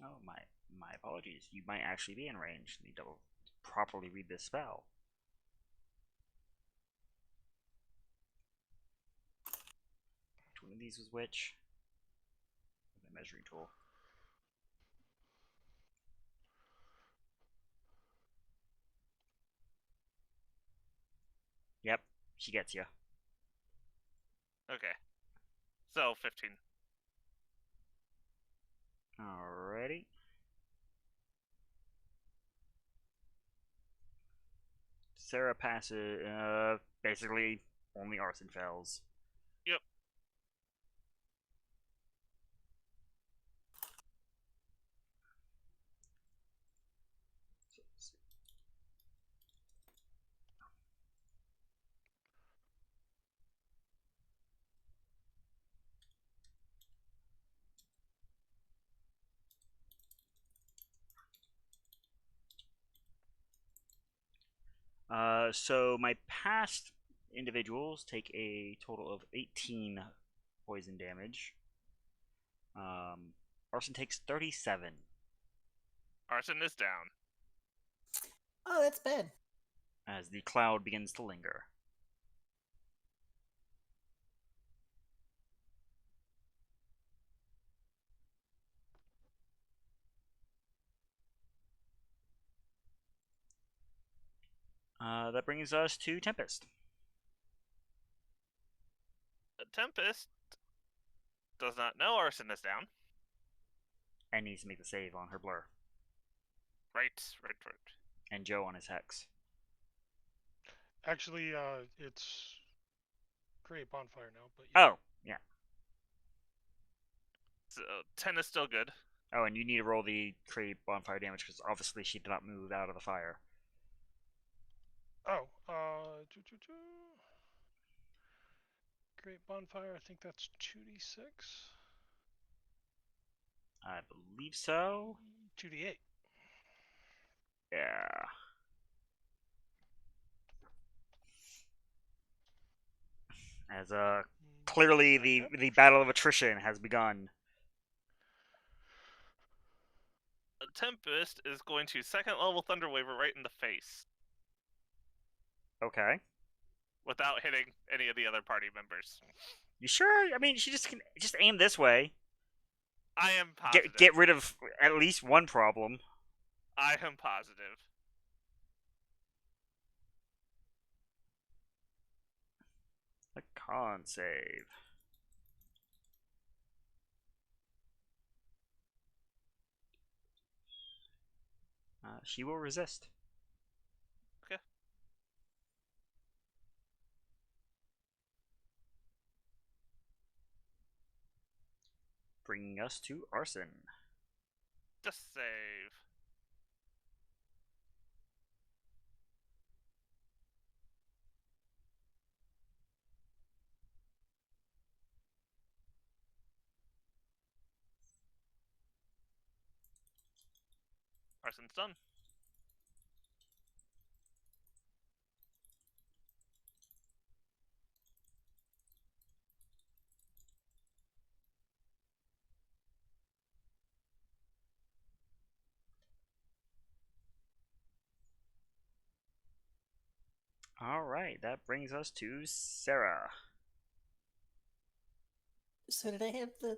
Oh, my apologies. You might actually be in range. Need to properly read this spell. Which one of these was which? The measuring tool. Yep, she gets you. Okay. So 15. Alrighty. Sarah passes. Basically, only Arson fails. Yep. So my past individuals take a total of 18 poison damage. Arson takes 37. Arson is down. Oh, that's bad. As the cloud begins to linger. That brings us to Tempest. The Tempest does not know Arson is down. And needs to make the save on her blur. Right. And Joe on his hex. Actually, it's create bonfire now, but yeah. Oh, yeah. So 10 is still good. Oh, and you need to roll the create bonfire damage because obviously she did not move out of the fire. Oh, create bonfire. I think that's 2d6. I believe so. 2d8. Yeah. As clearly the battle of attrition has begun. Tempest is going to second level Thunder Wave her right in the face Okay. without hitting any of the other party members. You sure? I mean, she just can just aim this way. I am positive. Get rid of at least one problem. I am positive. A con save. She will resist. Okay. Bringing us to Arson. Just save. Arson's done. Alright, that brings us to Sarah. So did I have the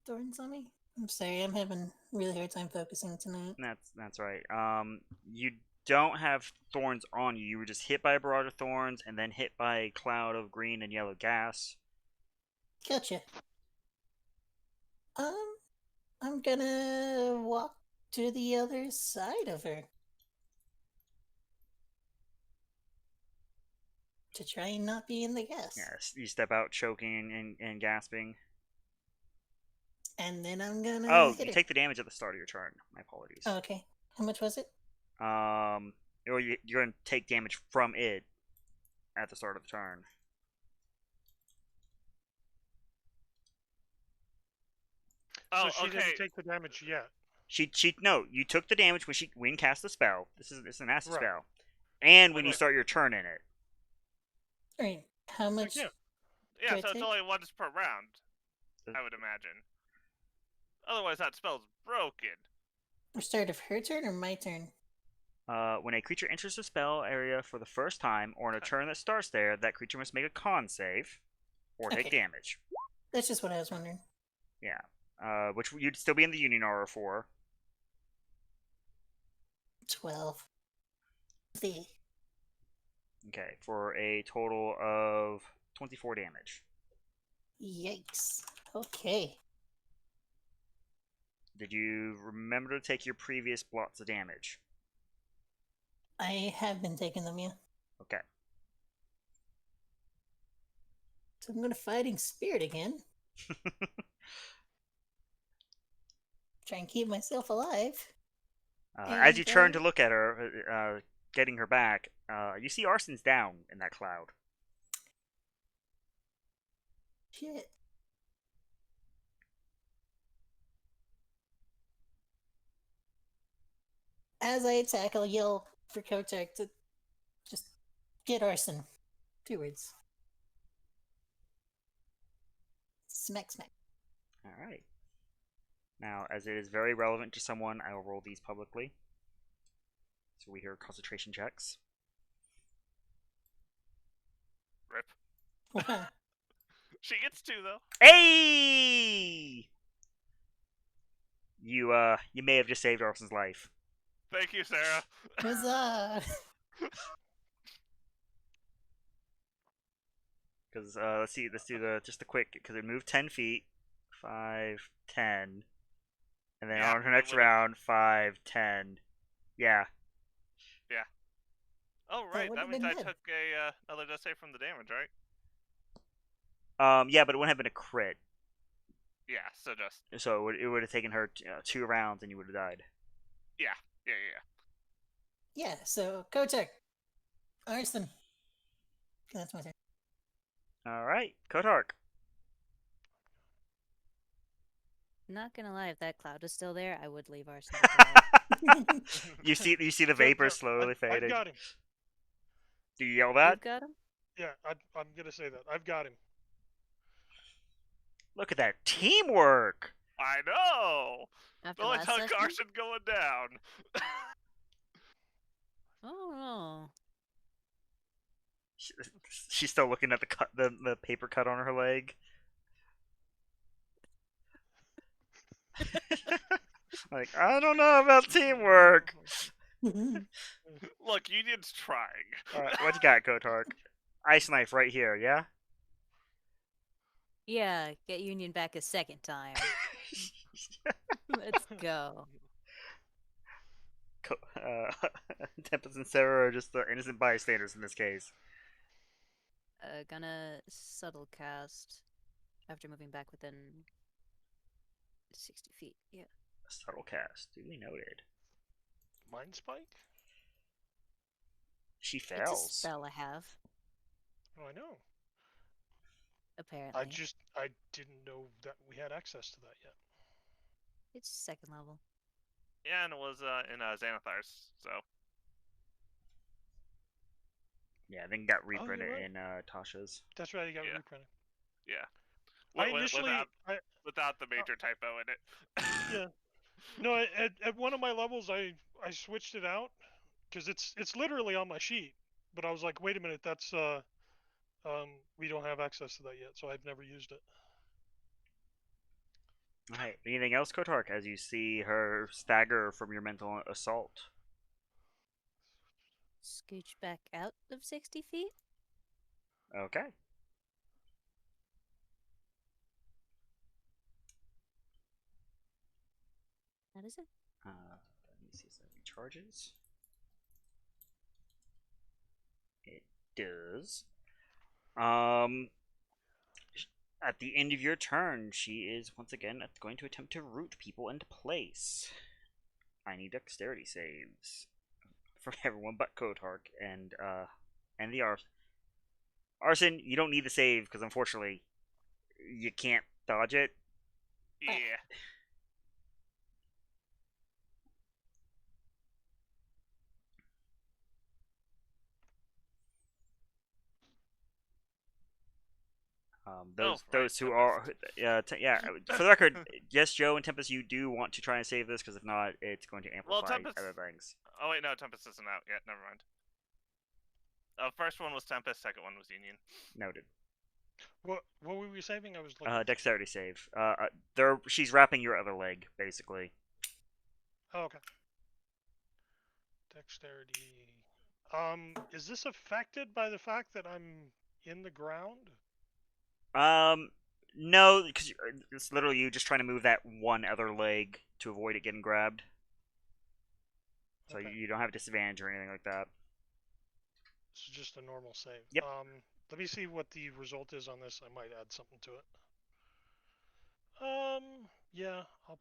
thorns on me? I'm sorry, I'm having a really hard time focusing tonight. That's right. You don't have thorns on you. You were just hit by a barrage of thorns and then hit by a cloud of green and yellow gas. Gotcha. I'm gonna walk to the other side of her. To try and not be in the gas. Yes, you step out choking and gasping. And then I'm gonna Oh, hit you her. take the damage at the start of your turn. My apologies. Oh, okay. How much was it? Or you're going to take damage from it at the start of the turn. Oh, so she okay. didn't take the damage yet. No, you took the damage when cast the spell. This is an acid Right. spell. And when you Right. start your turn in it. Alright, how much? Yeah. Yeah, Do I so it's take? only once per round, I would imagine. Otherwise, that spell's broken. The start of her turn or my turn? When a creature enters the spell area for the first time, or in a turn that starts there, that creature must make a con save, or take Okay. damage. That's just what I was wondering. Yeah. Which you'd still be in the Union Aura for. 12. The. Okay, for a total of 24 damage. Yikes. Okay. Did you remember to take your previous blots of damage? I have been taking them, yeah. Okay. So I'm gonna fighting spirit again. Try and keep myself alive. As you turn And, to look at her, getting her back, you see Arson's down in that cloud. Shit. As I attack, I'll yell for Kotek to just get Arson. 2 words. Smack, smack. Alright. Now, as it is very relevant to someone, I will roll these publicly. So we hear concentration checks. Rip. Wow. She gets 2, though. Hey! You may have just saved Arson's life. Thank you, Sarah. Huzzah! Because let's do just a quick, because it moved 10 feet, 5, 10, and then Yeah, on her it next would've- round, 5, 10. Yeah. Oh, right. would've That means been I good. took another death save from the damage, right? Yeah, but it wouldn't have been a crit. Yeah, so just... So it would have taken her 2 rounds and you would have died. Yeah. Yeah, so Kotek. Arson. That's my turn. Alright, Kotark. Not gonna lie, if that cloud is still there, I would leave Arson to die. You see the No, vapor no, slowly I've fading. got him. Do you yell that? You've got him? Yeah, I'm gonna say that. I've got him. Look at that teamwork! I know. After Don't let last Tuck session? Carson going down. Oh no. She's still looking at the paper cut on her leg. Like, I don't know about teamwork. Look, Union's trying. What you got, Kotark? Ice knife right here, yeah? Yeah, get Union back a second time. Let's go. Tempest and Sarah are just the innocent bystanders in this case. Gonna subtle cast after moving back within 60 feet. Yeah. Subtle cast, duly noted. Mind Spike? She It's a fails. spell I have, Oh, I know. apparently. I didn't know that we had access to that yet. It's second level. Yeah, and it was in Xanathar's, so. Yeah, then got you're reprinted right. in Tasha's. That's right, you got Yeah. reprinted. Yeah. I initially, Without the major typo in it. yeah. No, at one of my levels, I switched it out because it's literally on my sheet. But I was like, wait a minute, that's we don't have access to that yet, so I've never used it. Alright, anything else, Kotark, as you see her stagger from your mental assault? Scooch back out of 60 feet? Okay. That is it. Let me see if that recharges. It does. At the end of your turn, she is once again going to attempt to root people into place. I need dexterity saves from everyone but Kotark and the Arson. You don't need the save because unfortunately you can't dodge it. Yeah. Those who are yeah. For the record, yes, Joe and Tempest, you do want to try and save this because if not, it's going to amplify other things. Oh wait, no, Tempest isn't out yet. Never mind. First one was Tempest. Second one was Union. Noted. What were we saving? I was looking. Dexterity save. She's wrapping your other leg basically. Oh, okay. Dexterity. Is this affected by the fact that I'm in the ground? No, because it's literally you just trying to move that one other leg to avoid it getting grabbed. So Okay. you don't have disadvantage or anything like that. It's just a normal save. Yep. Let me see what the result is on this. I might add something to it. Yeah, I'll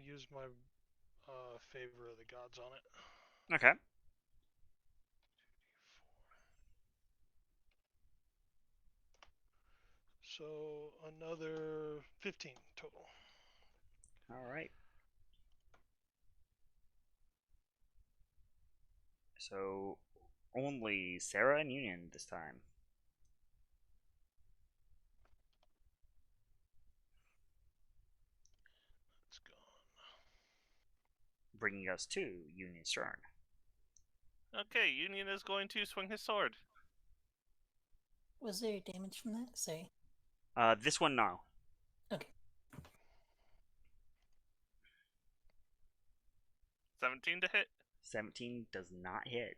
use my favor of the gods on it. Okay. So another 15 total. All right. So only Sarah and Union this time. It's gone. Bringing us to Union's turn. Okay, Union is going to swing his sword. Was there damage from that? Sorry. This one no. Okay. 17 to hit. 17 does not hit.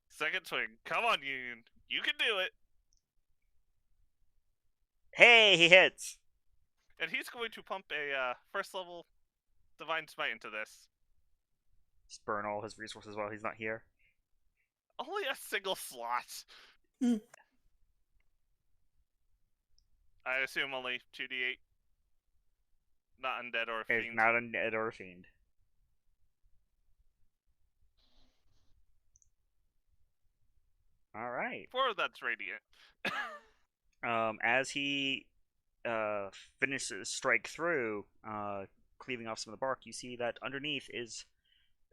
Second swing. Come on, Union. You can do it. Hey, he hits. And he's going to pump a first level Divine Smite into this. Just burn all his resources while he's not here. Only a single slot. Mm. I assume only 2d8. Not undead or a It's fiend. not undead or a fiend. All right. 4 that's radiant. As he finishes strike through, cleaving off some of the bark, you see that underneath is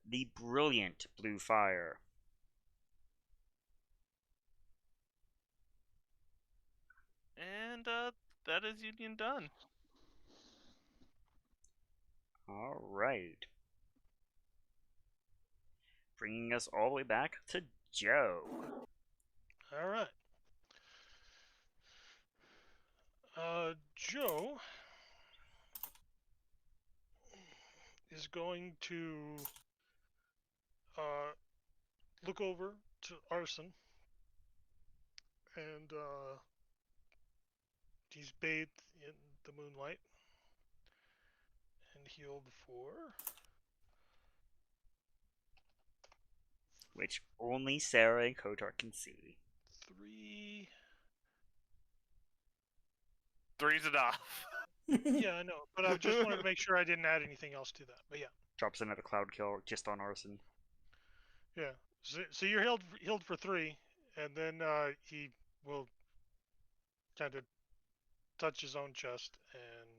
the brilliant blue fire. And that is Union done. All right. Bringing us all the way back to Joe. All right. Joe is going to look over to Arson, and he's bathed in the moonlight and healed for Which only Sarah and Kotar can see. 3. Three's enough. Yeah, I know, but I just wanted to make sure I didn't add anything else to that. But yeah, Drops another cloud kill just on Arson. yeah. So you're healed for 3, and then he will kind of touch his own chest, and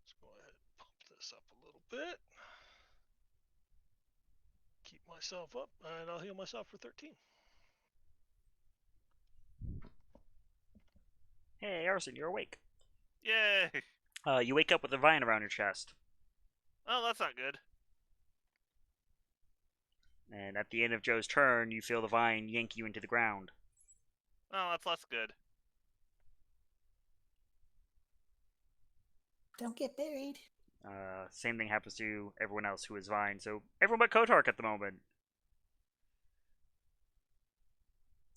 let's go ahead and pump this up a little bit. Keep myself up, and I'll heal myself for 13. Hey, Arson, you're awake. Yay! You wake up with a vine around your chest. Oh, that's not good. And at the end of Joe's turn, you feel the vine yank you into the ground. Oh, that's less good. Don't get buried. Same thing happens to everyone else who is vine. So everyone but Kotark at the moment.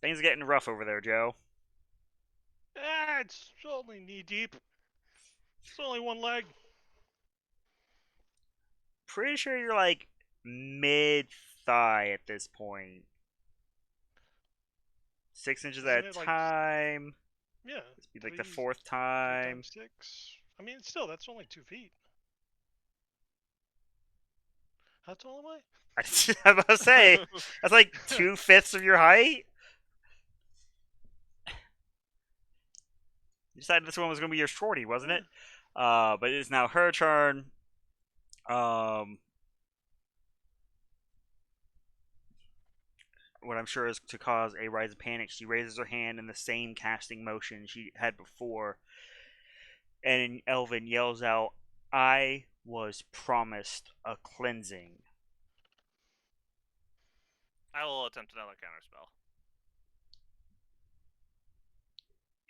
Things are getting rough over there, Joe. It's only knee deep. It's only one leg. Pretty sure you're like mid-thigh at this point. 6 inches at a Isn't it time. Yeah. This would be like the Three- 4th 3 time. times 6. I mean, still, that's only 2 feet. How tall am I? I was about to say, that's like 2/5 of your height. You decided this one was going to be your shorty, wasn't it? But it is now her turn. What I'm sure is to cause a rise of panic. She raises her hand in the same casting motion she had before, and in Elven yells out, "I was promised a cleansing." I will attempt another counterspell.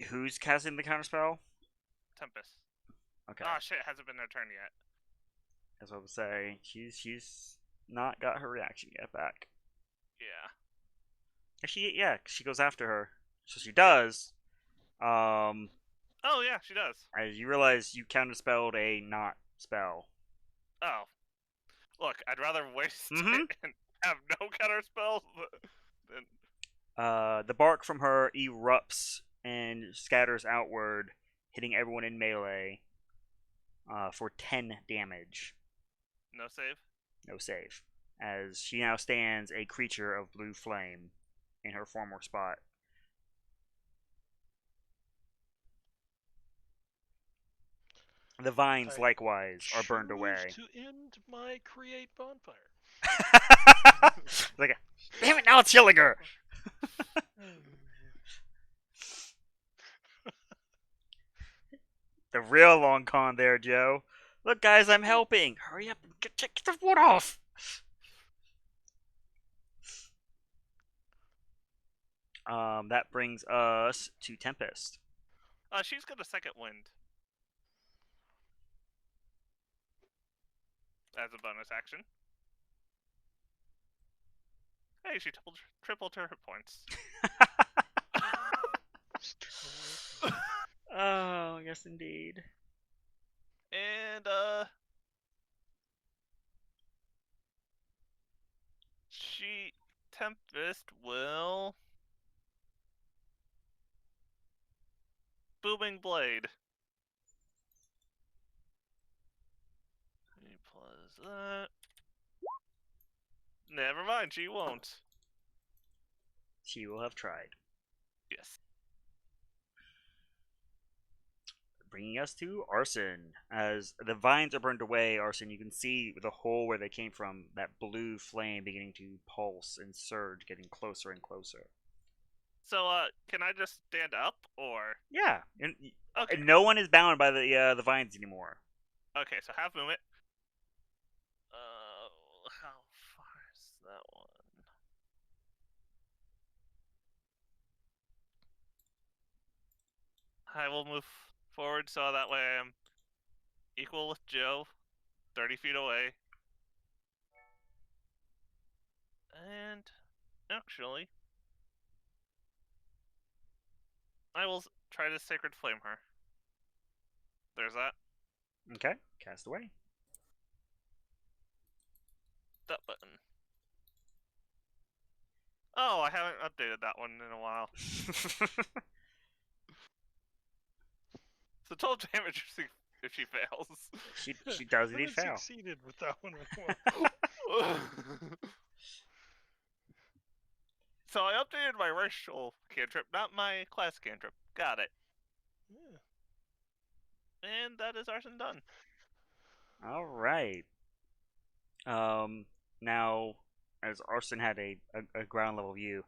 Who's casting the counterspell? Tempest. Okay, Ah, shit, hasn't been their turn yet. that's what I would say. She's not got her reaction yet back. Yeah. She goes after her. So she does. Oh, yeah, she does. As you realize you counterspelled a not spell. Oh. Look, I'd rather waste Mhm. it and have no counterspells than... The bark from her erupts and scatters outward, hitting everyone in melee for 10 damage. No save? No save. As she now stands a creature of blue flame in her former spot. The vines, I likewise, are burned choose away. to end my create bonfire. Like, damn it, now it's killing her! The real long con there, Joe. Look, guys, I'm helping. Hurry up and get the wood off. That brings us to Tempest. She's got a second wind. As a bonus action. Hey, she tripled her hit points. Oh, yes, indeed. And, Tempest will... Booming Blade. 3 plus that. Never mind, she won't. She will have tried. Yes. Bringing us to Arson. As the vines are burned away, Arson, you can see the hole where they came from, that blue flame beginning to pulse and surge, getting closer and closer. So, can I just stand up, or? Yeah, Okay. and no one is bound by the vines anymore. Okay, so half movement. How far is that one? I will move forward so that way I am equal with Joe, 30 feet away. And actually, I will try to Sacred Flame her. There's that. Okay, cast away. That button. Oh, I haven't updated that one in a while. So total damage if she fails. She does indeed haven't fail. succeeded with that one in a while. So I updated my racial cantrip, not my class cantrip. Got it. Yeah. And that is arson done. All right. Now, as Arson had a ground level view,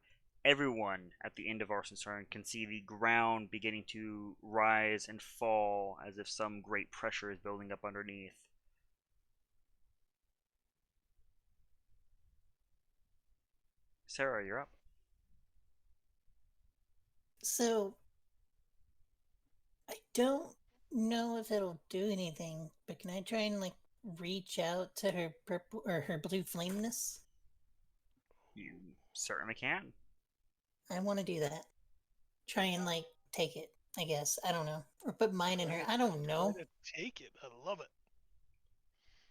everyone at the end of Arson's turn can see the ground beginning to rise and fall as if some great pressure is building up underneath. Sarah, you're up. So, I don't know if it'll do anything, but can I try and like reach out to her purple or her blue flameness? You certainly can. I want to do that. Try and like take it, I guess. I don't know. Or put mine in her. I don't know. Try to take it. I love it.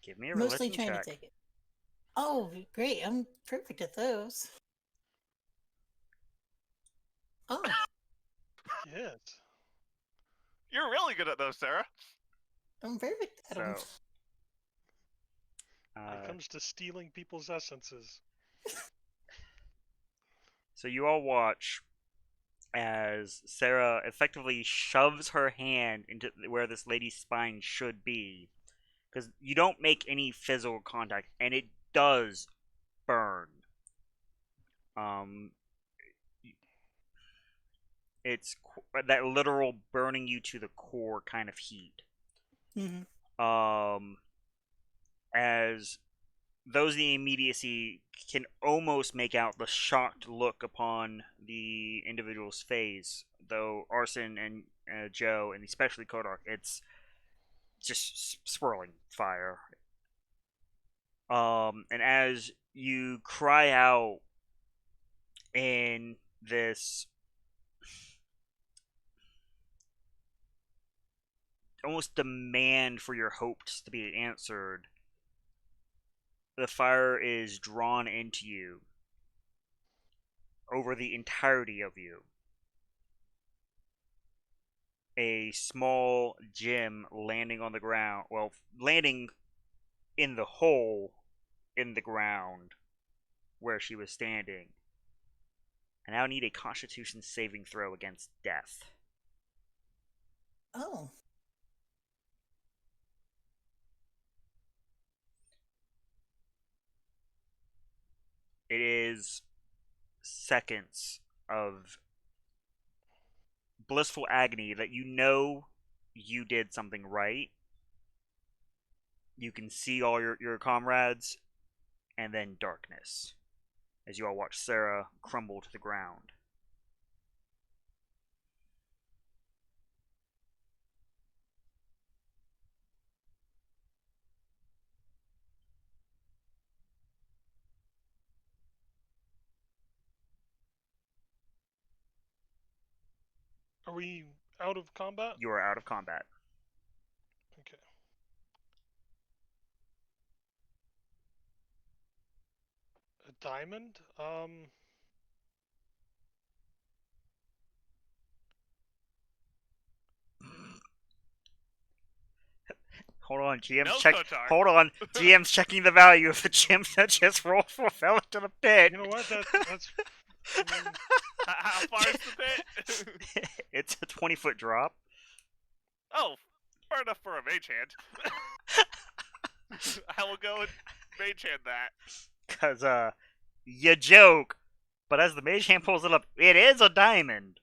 Give me a Mostly religion trying check. to take it. Oh, great. I'm perfect at those. Oh, Yes. You're really good at those, Sarah. I'm perfect at them. So, When it comes to stealing people's essences. so you all watch as Sarah effectively shoves her hand into where this lady's spine should be, because you don't make any physical contact, and it does burn. Um, it's that literal burning you to the core kind of heat. Mm-hmm. As those in the immediacy can almost make out the shocked look upon the individual's face, though Arson and Joe, and especially Kodak, it's just swirling fire. And as you cry out in this almost demand for your hopes to be answered, the fire is drawn into you over the entirety of you. A small gem landing on the ground, well, landing in the hole in the ground where she was standing. I now need a Constitution saving throw against death. Oh. It is seconds of blissful agony that you know you did something right. You can see all your comrades, and then darkness as you all watch Sarah crumble to the ground. Are we out of combat? You are out of combat. Okay. A diamond? Hold on, GM's No, check. Kotar. Hold on, GM's checking the value of the gem that just rolled for fell into the pit. You know what? That's. I mean, How far is the pit? It's a 20-foot drop. Oh, far enough for a mage hand. I will go and mage hand that. Cause you joke, But as the mage hand pulls it up, it is a diamond.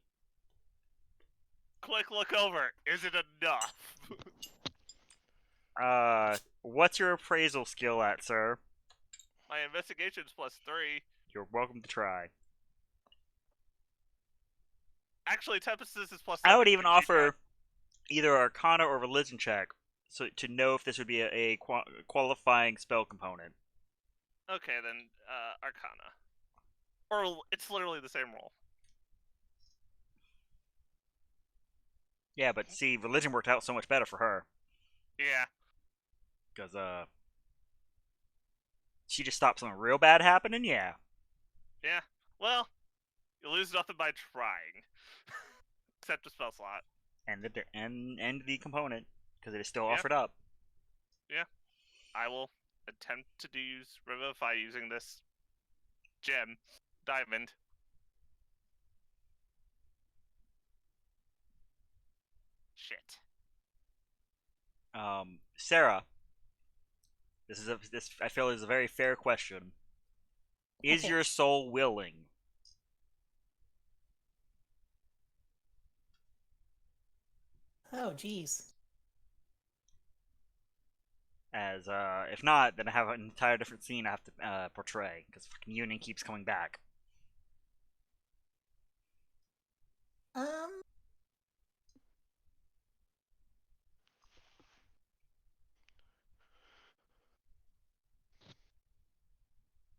Quick look over. Is it enough? What's your appraisal skill at, sir? My investigation's +3. You're welcome to try. Actually, Tempest's is +7. I would even Could you try? offer either Arcana or Religion check, so to know if this would be a qualifying spell component. Okay, then Arcana. Or it's literally the same roll. Yeah, but see, Religion worked out so much better for her. Yeah. Because, she just stopped something real bad happening, yeah. Yeah. Well, you lose nothing by trying. Except a spell slot. And the component, because it is still Yeah. offered up. Yeah. I will attempt to use Revivify using this gem. Diamond. Shit. Sarah, this I feel is a very fair question. Is Okay. your soul willing? Oh, jeez. As if not, then I have an entire different scene I have to portray because fucking Union keeps coming back. Um.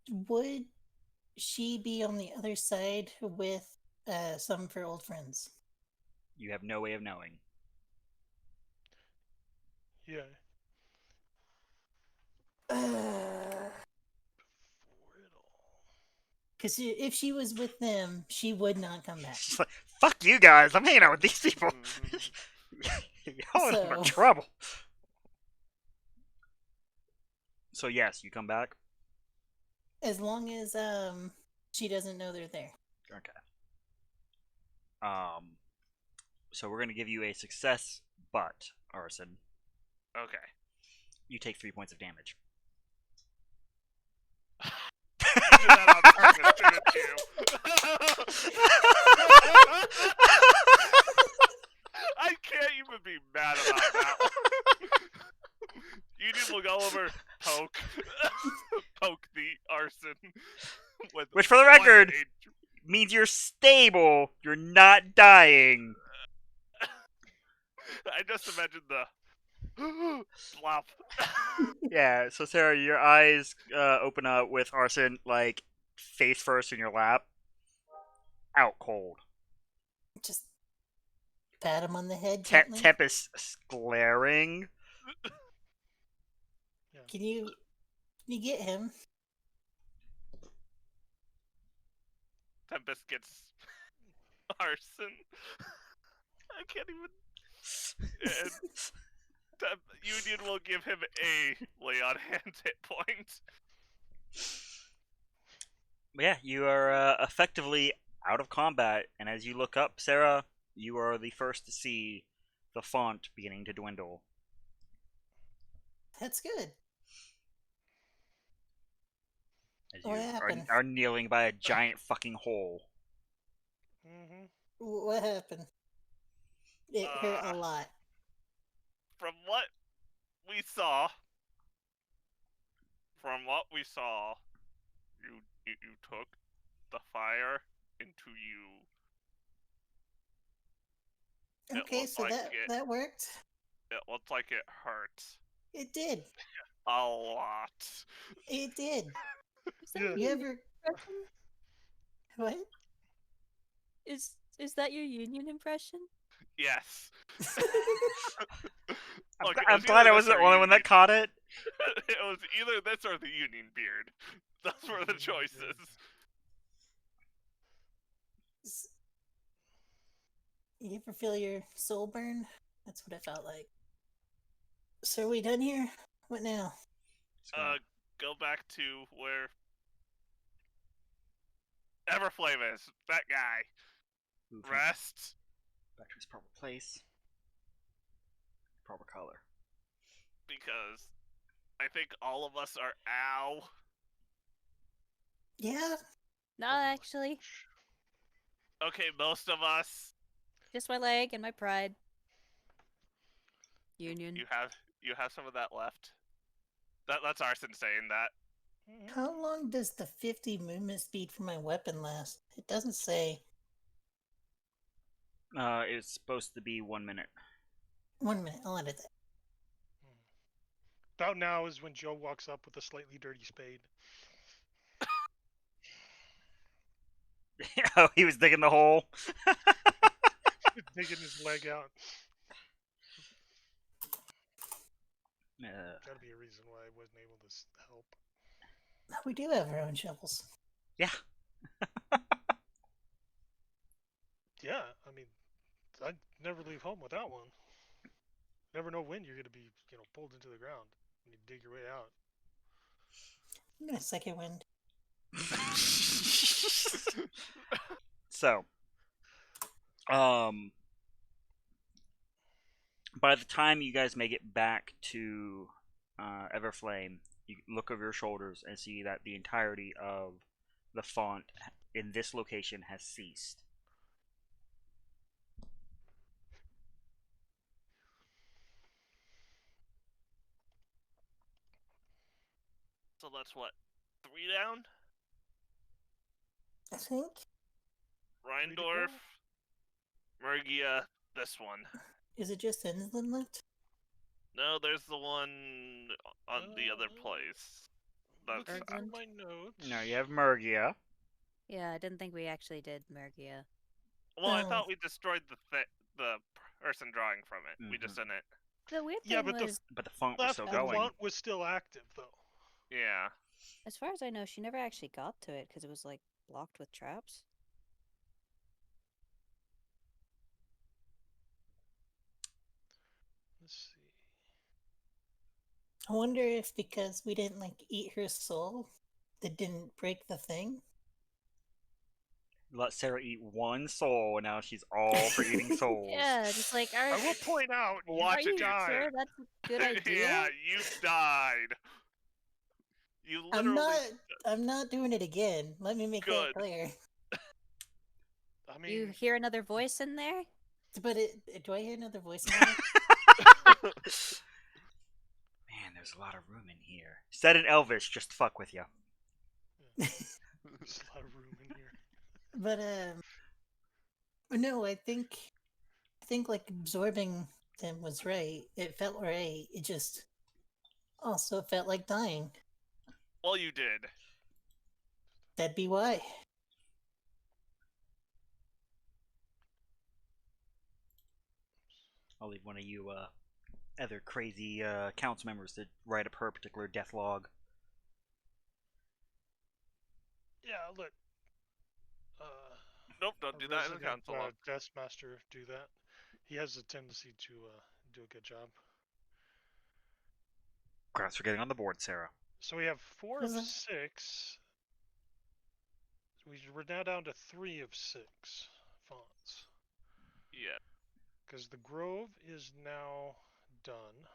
Would she be on the other side with some of her old friends? You have no way of knowing. Yeah. Because if she was with them, she would not come back. She's like, "Fuck you guys! I'm hanging out with these people. Y'all in So- trouble." So yes, you come back. As long as she doesn't know they're there. Okay. So we're gonna give you a success, but arson. Okay. You take 3 points of damage. You did that on purpose, didn't you? I can't even be mad about that one. Union will go over, poke the arson. With Which, for the one record, means you're stable. You're not dying. I just imagined the flop. Yeah. So Sarah, your eyes open up with arson like face first in your lap. Out cold. Just pat him on the head gently. Tempest glaring. Can you get him? Tempest gets arson. I can't even. And Union will give him a lay on hands hit point. Yeah, you are effectively out of combat, and as you look up, Sarah, you are the first to see the font beginning to dwindle. That's good. As What you happened? are kneeling by a giant fucking hole. Mm-hmm. What happened? It hurt a lot. From what we saw, you took the fire into you. Okay, so like that worked. It looked like it hurt It did. a lot. It did. Is that Yeah. You your ever? impression? What? Is that your Union impression? Yes. Look, I'm glad I wasn't the only one that caught it. It was either this or the Union beard. Those were the choices. You ever feel your soul burn? That's what it felt like. So are we done here? What now? Go back to where Everflame is. That guy. Rest. Back to his proper place. Proper color. Because I think all of us are ow. Yeah, No, actually, Okay, most of us. just my leg and my pride. Union. You have some of that left. That's Arson saying that. How long does the 50 movement speed for my weapon last? It doesn't say. It's supposed to be 1 minute. 1 minute, I'll edit that. About now is when Joe walks up with a slightly dirty spade. Oh, he was digging the hole. Digging his leg out. Uh, Gotta be a reason why I wasn't able to help. We do have our own shovels. yeah. Yeah, I mean, I'd never leave home without one. Never know when you're gonna be, pulled into the ground when you dig your way out. I'm gonna second wind. So, by the time you guys make it back to Everflame, you look over your shoulders and see that the entirety of the font in this location has ceased. So that's what? 3 down? I think. Rheindorf, Mergia, this one. Is it just Inland left? No, there's the one on the other place. That's Looking Berglund? through my notes. Now you have Mergia. Yeah, I didn't think we actually did Mergia. well, I Oh. thought we destroyed the person drawing from it. We just didn't. The weird Yeah, thing but was, But the font was Left still the going. font was still active though. Yeah. as far as I know, she never actually got to it because it was like blocked with traps. Let's see. I wonder if because we didn't eat her soul, that didn't break the thing. Let Sarah eat one soul, and now she's all for eating souls. Yeah, just like, I will point out, Watch are it you die. sure that's a good idea? Yeah, you died. You I'm literally. not doing it again. Let me make Good. that clear. I mean, You hear another voice in there? But do I hear another voice in there? Man, there's a lot of room in here. Said in Elvish, just fuck with you. there's a lot of room in here. But no, I think absorbing them was right. It felt right. It just also felt like dying. Well, you did. That'd be why. I'll leave one of you other crazy council members to write up her particular death log. Yeah, let. Nope, don't do that in the resident, council log. Deathmaster do that. He has a tendency to do a good job. Congrats for getting on the board, Sarah. So we have 4 of Mhm. 6. We're now down to 3 of 6 fonts. Yeah. Because the Grove is now done.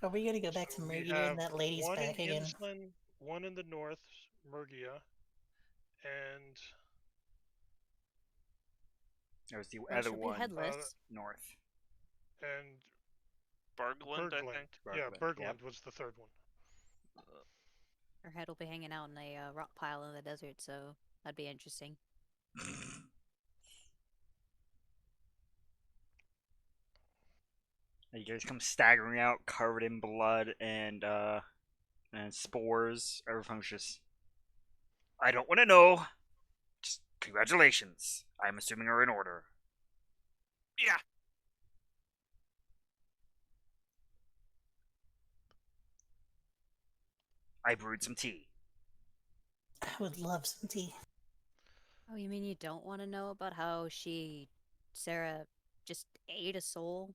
Are we gonna go back to So we Mergia have and that lady's one back in again? Innsland, one in the north, Mergia, and There's the Well, other she'll be one headless. north. and Berglund, I think. Yeah, Berglund, Berglund yep. was the third one. Her head will be hanging out in a rock pile in the desert, so that'd be interesting. You guys come staggering out, covered in blood and spores. Everyone's just, I don't want to know. Just congratulations. I'm assuming we're in order. Yeah. I brewed some tea. I would love some tea. Oh, you mean you don't want to know about how Sarah, just ate a soul?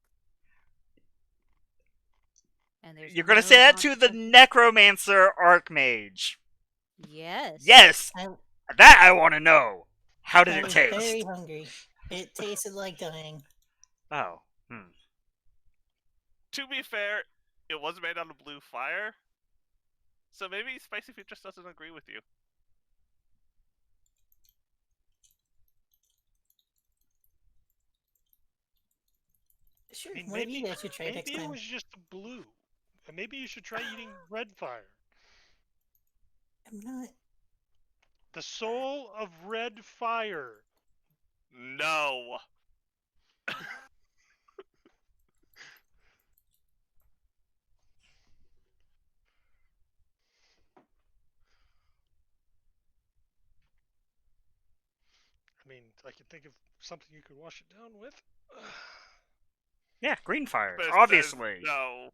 And there's You're gonna no say that to the consequences? necromancer archmage. Yes. Yes, I that I want to know. How did I it was taste? very hungry. It tasted like dying. Oh, To be fair, it was made out of blue fire. So maybe Spicy Feet just doesn't agree with you. Sure, I mean, one of you guys should try next maybe it time. was just the blue. And maybe you should try eating red fire. I'm not. The soul of red fire. No. I mean, I can think of something you could wash it down with. Yeah, green fire, But it says obviously. no.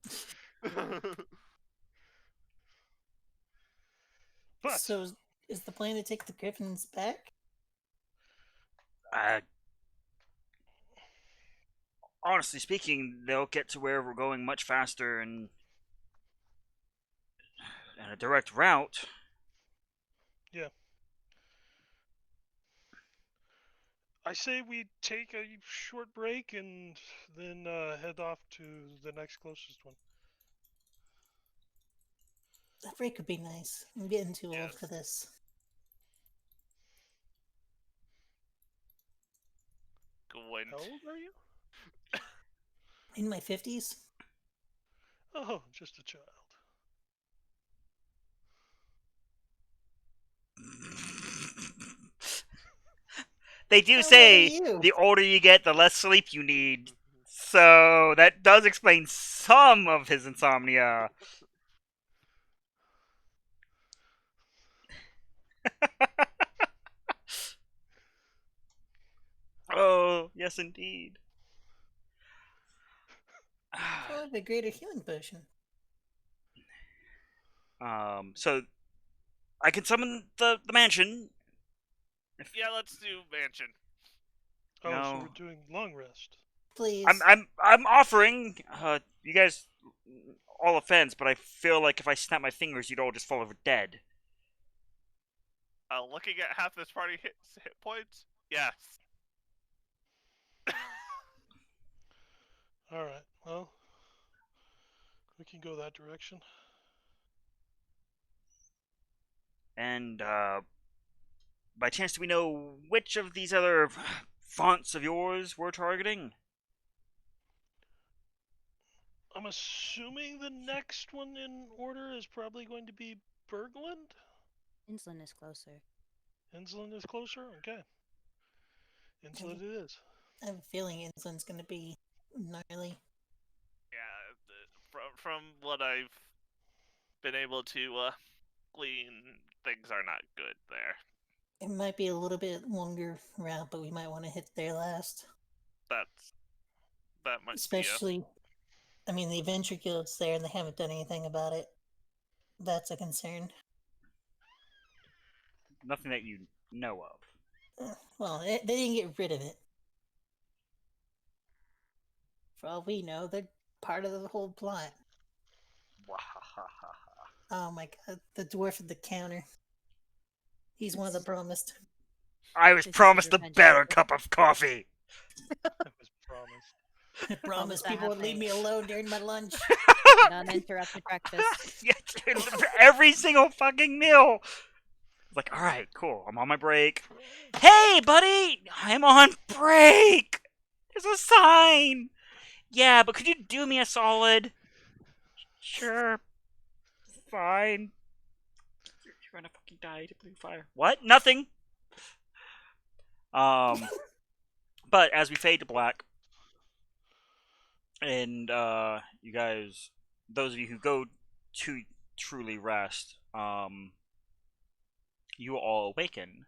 But So, is the plan to take the griffins back? Honestly speaking, they'll get to where we're going much faster and a direct route. yeah, I say we take a short break and then head off to the next closest one. That break would be nice. I'm getting too old Yes. for this. Gwent. How old are you? In my 50s? Oh, just a child. They do How old are say you? the older you get, the less sleep you need. So that does explain some of his insomnia. Oh, yes, indeed. I'll have a greater healing potion. So I can summon the mansion. Yeah, let's do mansion. Oh, so No. we're doing long rest. Please. I'm offering you guys all offense, but I feel like if I snap my fingers, you'd all just fall over dead. Looking at half this party hit points, yes. All right. Well, we can go that direction. And by chance, do we know which of these other fonts of yours we're targeting? I'm assuming the next one in order is probably going to be Bergland. Insulin is closer. Insulin is closer? Okay. Insulin it is. I have a feeling insulin's gonna be gnarly. Yeah, from what I've been able to glean, things are not good there. It might be a little bit longer route, but we might want to hit there last. That might Especially, I mean, the Adventure Guild's there and they haven't done anything about it. That's a concern. Nothing that you know of. Well, they didn't get rid of it. For all we know, they're part of the whole plot. Oh my god, the dwarf at the counter. He's one of the promised. I was This is promised a revenge better porn. cup of coffee. That was promised. I promised that people would leave happening. me alone during my lunch. Non-interrupted breakfast. Yeah, dude, every single fucking meal. It's like, all right, cool. I'm on my break. Hey, buddy, I'm on break. There's a sign. Yeah, but could you do me a solid? Sure. Fine. You're gonna fucking die to blue fire. What? Nothing. But as we fade to black, and you guys, those of you who go to truly rest, you all awaken,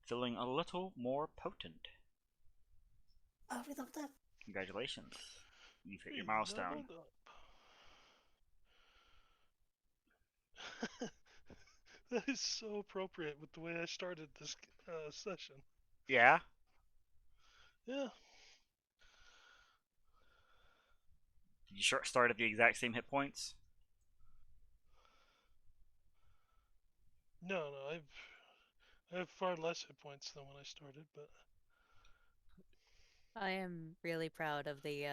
feeling a little more potent. Oh, we love that. Congratulations, you've hit your We milestone. leveled up. That is so appropriate with the way I started this session. Yeah. Yeah. Did you start at the exact same hit points? No, I have far less hit points than when I started, but I am really proud of the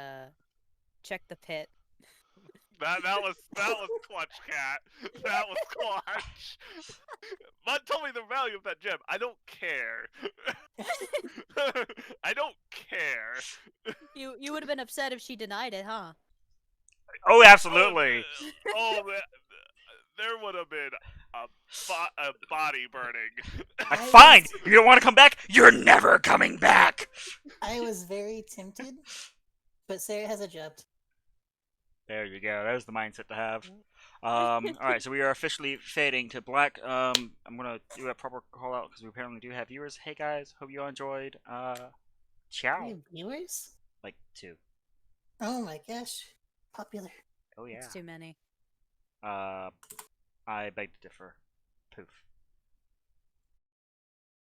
check the pit. That was clutch, cat. That was clutch. Mud told me the value of that gem. I don't care. I don't care. You would have been upset if she denied it, huh? Oh, absolutely. There would have been a body burning. Like, fine. You don't want to come back? You're never coming back. I was very tempted, but Sarah has a job. There you go. There's the mindset to have. All right, so we are officially fading to black. I'm gonna do a proper call out because we apparently do have viewers. Hey guys, hope you all enjoyed. Ciao. We have viewers? Like 2. Oh my gosh, popular. Oh yeah. It's too many. I beg to differ. Poof.